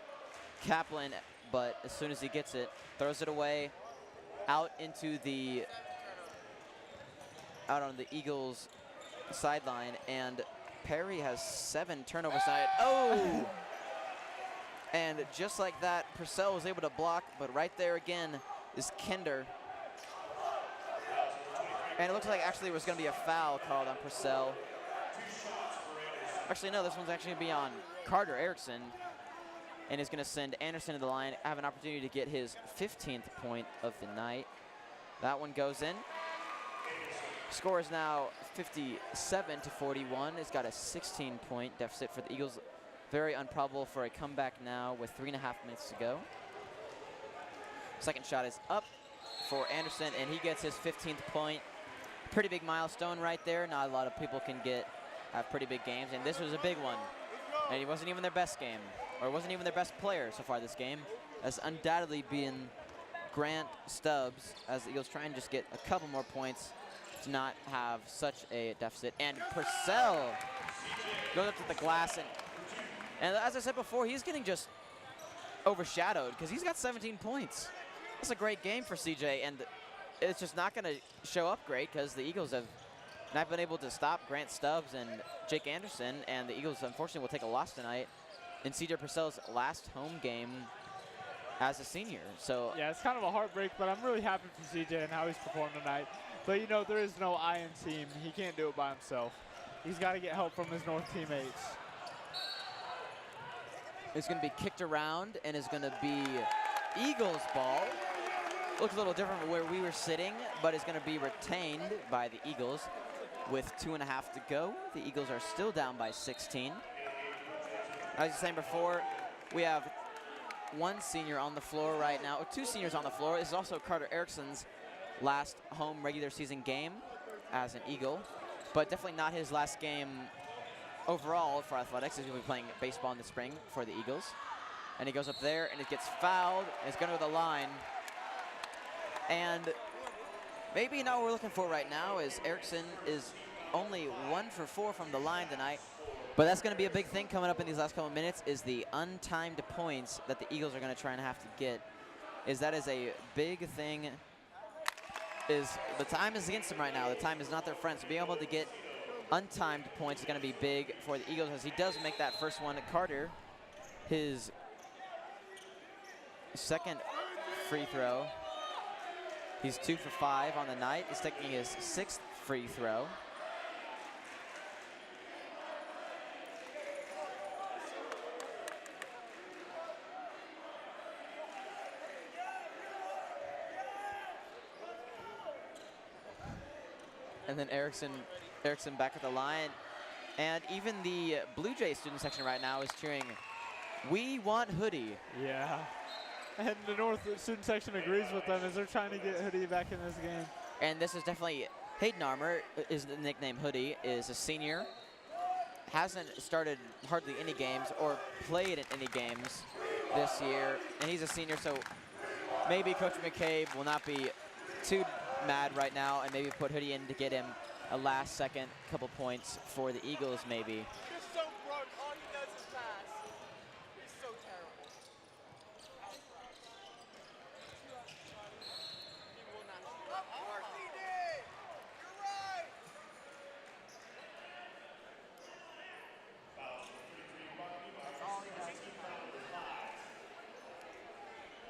Kaplan. But as soon as he gets it, throws it away out into the on the Eagles sideline, and Perry has 7 turnovers tonight. Oh! And just like that, Purcell was able to block, but right there again is Kinder. And it looks like actually it was going to be a foul called on Purcell. Actually, no, this one's actually going to be on Carter Erickson, and is going to send Anderson to the line, have an opportunity to get his 15th point of the night. That one goes in. Score is now 57-41. It's got a 16-point deficit for the Eagles. Very improbable for a comeback now with 3.5 minutes to go. Second shot is up for Anderson, and he gets his 15th point. Pretty big milestone right there. Not a lot of people can have pretty big games, and this was a big one. And he wasn't even their best game, or wasn't even their best player so far this game. That's undoubtedly been Grant Stubbs, as the Eagles try and just get a couple more points to not have such a deficit. And Purcell goes up to the glass, and as I said before, he's getting just overshadowed because he's got 17 points. That's a great game for CJ, and it's just not going to show up great because the Eagles have not been able to stop Grant Stubbs and Jake Anderson, and the Eagles unfortunately will take a loss tonight in CJ Purcell's last home game as a senior. So yeah, it's kind of a heartbreak, but I'm really happy for CJ and how he's performed tonight. But you know, there is no Iron team. He can't do it by himself. He's got to get help from his North teammates. It's going to be kicked around and is going to be Eagles ball. Looks a little different from where we were sitting, but it's going to be retained by the Eagles with 2.5 to go. The Eagles are still down by 16. As I was saying before, we have 1 senior on the floor right now, or 2 seniors on the floor. This is also Carter Erickson's last home regular season game as an Eagle, but definitely not his last game overall for athletics. He's going to be playing baseball in the spring for the Eagles. And he goes up there, and it gets fouled. And it's going to go to the line. And maybe not what we're looking for right now is Erickson is only 1 for 4 from the line tonight. But that's going to be a big thing coming up in these last couple of minutes is the untimed points that the Eagles are going to try and have to get. That is a big thing. The time is against them right now. The time is not their friend. So being able to get untimed points is going to be big for the Eagles as he does make that first one. Carter, his second free throw. He's 2 for 5 on the night. He's taking his 6th free throw. And then Erickson back at the line. And even the Blue Jay student section right now is cheering, "We want Hoodie." Yeah. And the North student section agrees with them as they're trying to get Hoodie back in this game. And this is definitely, Hayden Armour is the nickname Hoodie, is a senior. Hasn't started hardly any games or played in any games this year. And he's a senior, so maybe Coach McCabe will not be too mad right now and maybe put Hoodie in to get him a last second couple points for the Eagles maybe. He's so broke, all he does is pass. He's so terrible. He will not shoot. Of course he did! You're right! That's all he does.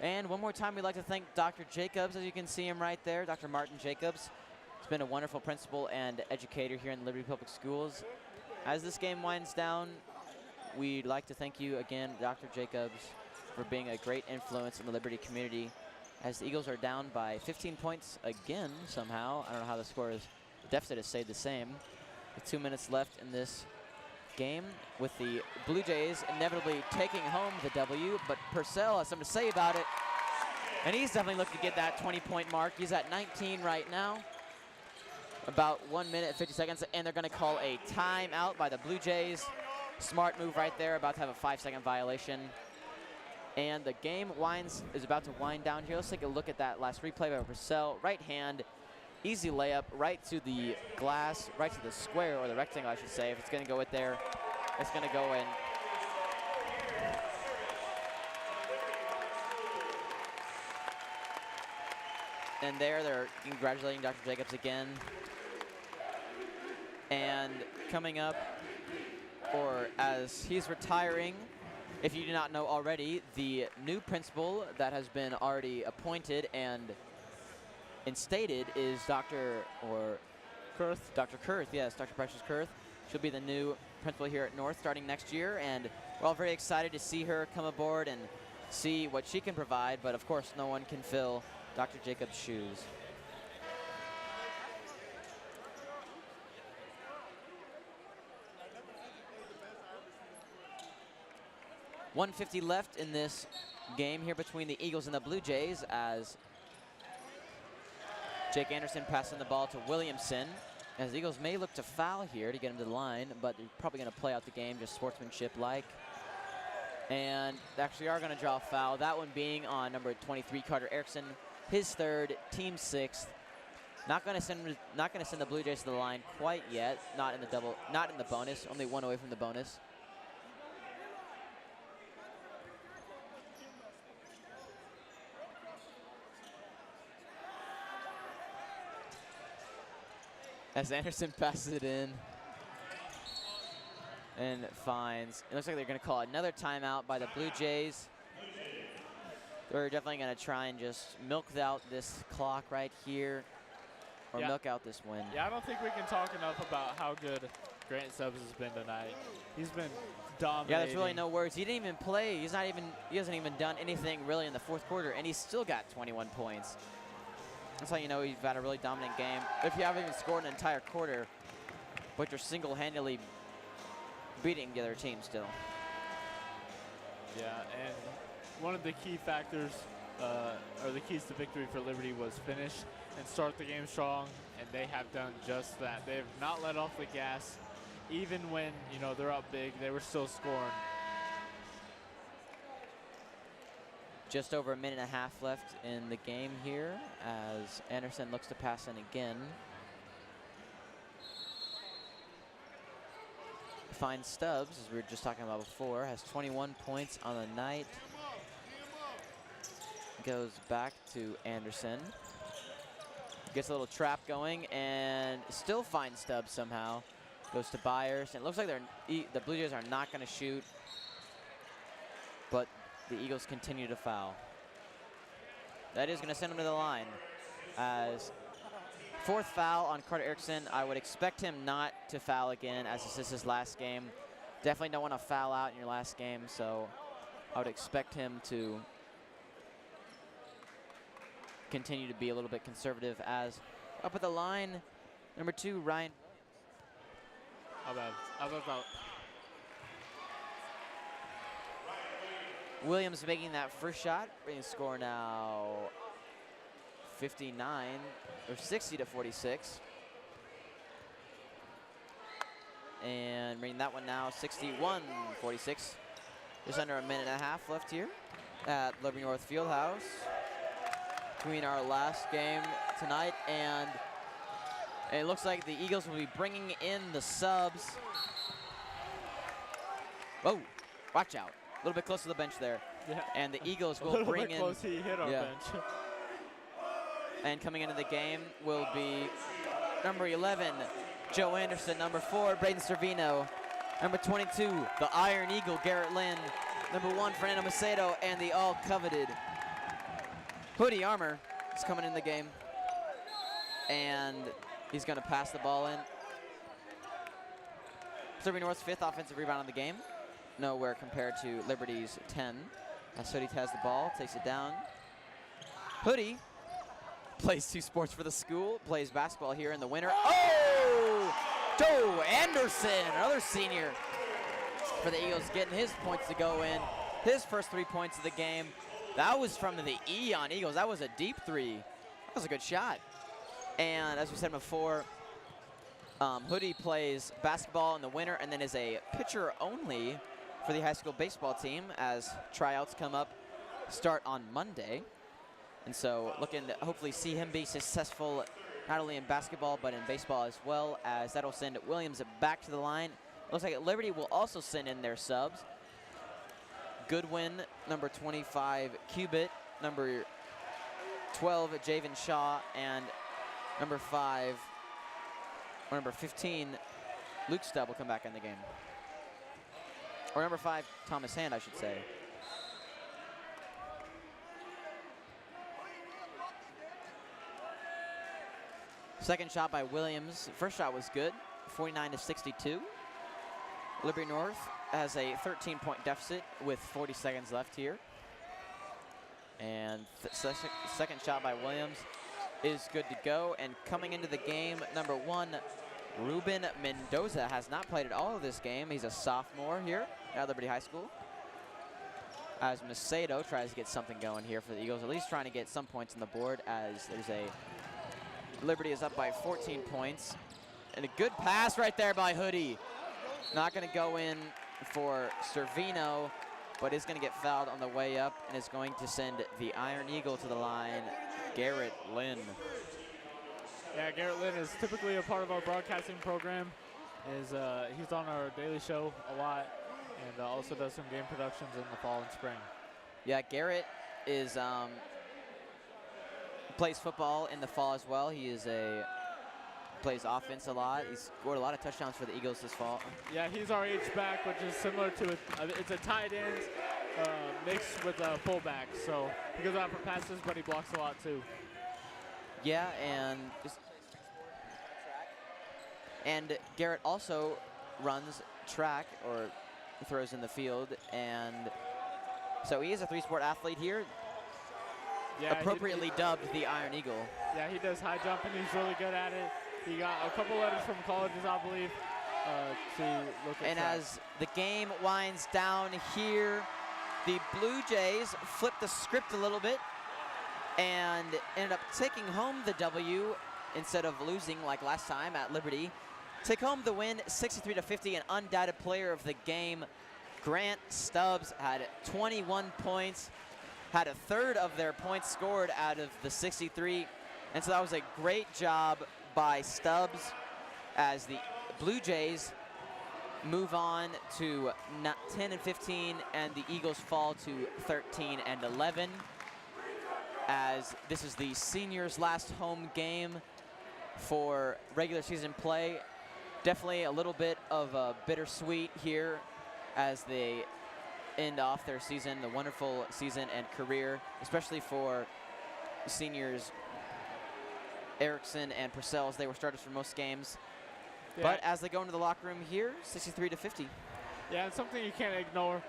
And one more time, we'd like to thank Dr. Jacobs, as you can see him right there, Dr. Martin Jacobs. He's been a wonderful principal and educator here in Liberty Public Schools. As this game winds down, we'd like to thank you again, Dr. Jacobs, for being a great influence in the Liberty community. As the Eagles are down by 15 points again somehow. I don't know how the score is. The deficit has stayed the same. With 2 minutes left in this game, with the Blue Jays inevitably taking home the W, but Purcell has something to say about it. And he's definitely looking to get that 20-point mark. He's at 19 right now. About 1 minute, 50 seconds, and they're gonna call a timeout by the Blue Jays. Smart move right there, about to have a 5-second violation. And the game is about to wind down here. Let's take a look at that last replay by Purcell. Right hand, easy layup, right to the glass, right to the square, or the rectangle, I should say. If it's gonna go in there, it's gonna go in. And there, they're congratulating Dr. Jacobs again. And coming up, or as he's retiring, if you do not know already, the new principal that has been already appointed and instated is Dr. Kurth, yes, Dr. Precious Kurth. She'll be the new principal here at North starting next year, and we're all very excited to see her come aboard and see what she can provide, but of course no one can fill Dr. Jacobs' shoes. .150 left in this game here between the Eagles and the Blue Jays as Jake Anderson passing the ball to Williamson. As the Eagles may look to foul here to get him to the line, but they're probably going to play out the game just sportsmanship-like. And they actually are going to draw a foul, that one being on number 23, Carter Erickson, his third, team 6th. Not going to send the Blue Jays to the line quite yet, not in the bonus, only one away from the bonus. As Anderson passes it in and finds. It looks like they're going to call another timeout by the Blue Jays. They're definitely going to try and just milk out this clock right here, or milk out this win. Yeah, I don't think we can talk enough about how good Grant Stubbs has been tonight. He's been dominating. Yeah, there's really no words. He didn't even play. He hasn't even done anything really in the fourth quarter, and he's still got 21 points. That's how you know you've had a really dominant game. If you haven't even scored an entire quarter, but you're single-handedly beating the other team still. Yeah, and one of the key factors, or the keys to victory for Liberty was finish and start the game strong, and they have done just that. They have not let off the gas even when, you know, they're up big, they were still scoring. Just over a minute and a half left in the game here as Anderson looks to pass in again. Fine Stubbs, as we were just talking about before, has 21 points on the night. Goes back to Anderson. Gets a little trap going and still finds Stubbs somehow. Goes to Byers, and it looks like the Blue Jays are not going to shoot, but the Eagles continue to foul. That is going to send him to the line. As fourth foul on Carter Erickson, I would expect him not to foul again, as this is his last game. Definitely don't want to foul out in your last game, so I would expect him to continue to be a little bit conservative. As up at the line, number 2, Ryan. How bad? I was out. Williams making that first shot, bringing the score now 59 or 60-46. And bringing that one now 61-46. Just under a minute and a half left here at Liberty North Fieldhouse between our last game tonight, and it looks like the Eagles will be bringing in the subs. Whoa, watch out. A little bit close to the bench there. Yeah. And the Eagles will bring in. Close, he hit our bench. And coming into the game will be number 11, Joe Anderson. Number 4, Braden Servino. Number 22, the Iron Eagle, Garrett Lynn. Number 1, Fernando Macedo, and the all-coveted Hoodie Armor is coming in the game. And he's going to pass the ball in. Liberty North's 5th offensive rebound of the game. Nowhere compared to Liberty's 10. As Hoodie has the ball, takes it down. Hoodie plays 2 sports for the school, plays basketball here in the winter. Oh! Joe Anderson, another senior for the Eagles, getting his points to go in. His first 3 points of the game. That was from the E on Eagles. That was a deep 3. That was a good shot. And as we said before, Hoodie plays basketball in the winter and then is a pitcher only for the high school baseball team as tryouts start on Monday. And so looking to hopefully see him be successful not only in basketball but in baseball as well, as that'll send Williams back to the line. Looks like Liberty will also send in their subs. Goodwin, number 25, Cubitt, number 12, Javen Shaw, and number 15, Luke Stubb will come back in the game. Or number 5, Thomas Hand, I should say. Second shot by Williams. First shot was good, 49-62. Liberty North has a 13-point deficit with 40 seconds left here. And second shot by Williams is good to go. And coming into the game, number 1, Ruben Mendoza has not played at all of this game. He's a sophomore here at Liberty High School. As Macedo tries to get something going here for the Eagles, at least trying to get some points on the board, as there's Liberty is up by 14 points. And a good pass right there by Hoodie. Not going to go in for Servino, but is going to get fouled on the way up and is going to send the Iron Eagle to the line, Garrett Lynn. Yeah, Garrett Lynn is typically a part of our broadcasting program. He's on our daily show a lot and also does some game productions in the fall and spring. Yeah, Garrett is plays football in the fall as well. He is plays offense a lot. He's scored a lot of touchdowns for the Eagles this fall. Yeah, he's our H-back, which is similar to it's a tight end mixed with a fullback. So he goes out for passes, but he blocks a lot too. Yeah, and Garrett also runs track or throws in the field, and so he is a 3-sport athlete here. Yeah, appropriately dubbed the Iron Eagle. Yeah, he does high jumping. He's really good at it. He got a couple letters from colleges, I believe, to look at. And track. as the game winds down here, the Blue Jays flipped the script a little bit and ended up taking home the W instead of losing like last time at Liberty. take home the win 63-50. An undoubted player of the game, Grant Stubbs, had 21 points, had a third of their points scored out of the 63. And so that was a great job by Stubbs as the Blue Jays move on to 10-15, and the Eagles fall to 13-11. As this is the seniors' last home game for regular season play. Definitely a little bit of a bittersweet here as they end off their season, the wonderful season and career, especially for seniors Erickson and Purcells. They were starters for most games. Yeah. But as they go into the locker room here, 63-50. Yeah, and something you can't ignore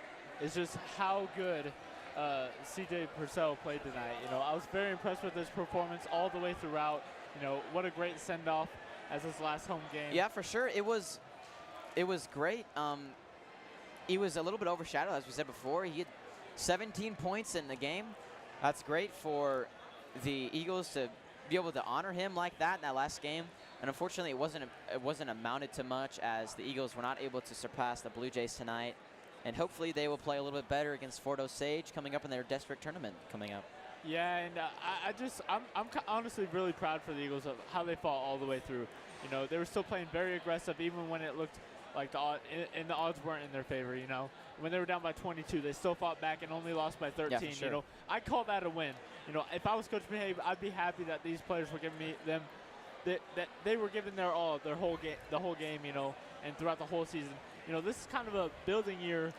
is just how good CJ Purcell played tonight. You know, I was very impressed with his performance all the way throughout. You know, what a great send-off as his last home game. Yeah, for sure. It was great. He was a little bit overshadowed, as we said before. He had 17 points in the game. That's great for the Eagles to be able to honor him like that in that last game. And unfortunately, it wasn't amounted to much, as the Eagles were not able to surpass the Blue Jays tonight. And hopefully they will play a little bit better against Fort Osage coming up in their district tournament coming up. Yeah, and I'm honestly really proud for the Eagles of how they fought all the way through. You know, they were still playing very aggressive, even when it looked like the odds weren't in their favor. You know, when they were down by 22, they still fought back and only lost by 13. Yeah, for sure. You know, I call that a win. You know, if I was Coach Behave, I'd be happy that these players were giving that they were giving their all, the whole game. You know, and throughout the whole season. You know, this is kind of a building year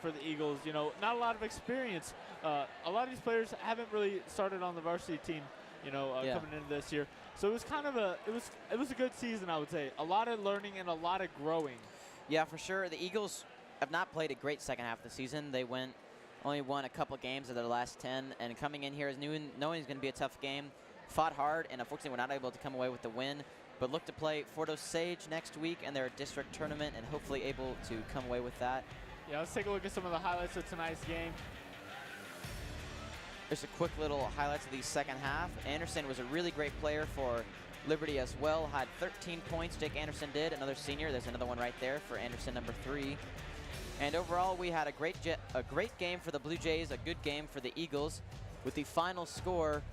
for the Eagles. You know, not a lot of experience. A lot of these players haven't really started on the varsity team, you know, coming into this year. So it was kind of it was a good season, I would say. A lot of learning and a lot of growing. Yeah, for sure. The Eagles have not played a great second half of the season. They only won a couple games of their last 10, and coming in here knowing it's going to be a tough game, fought hard, and unfortunately were not able to come away with the win. But look to play Fort Osage next week in their district tournament, and hopefully able to come away with that. Yeah, let's take a look at some of the highlights of tonight's game. Just a quick little highlights of the second half. Anderson was a really great player for Liberty as well. Had 13 points, Jake Anderson did, another senior. There's another one right there for Anderson, number 3. And overall, we had a great game for the Blue Jays, a good game for the Eagles, with the final score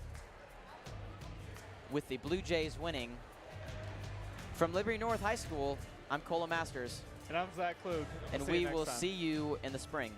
with the Blue Jays winning. From Liberty North High School, I'm Cola Masters. And I'm Zach Klug. And we will see you in the spring.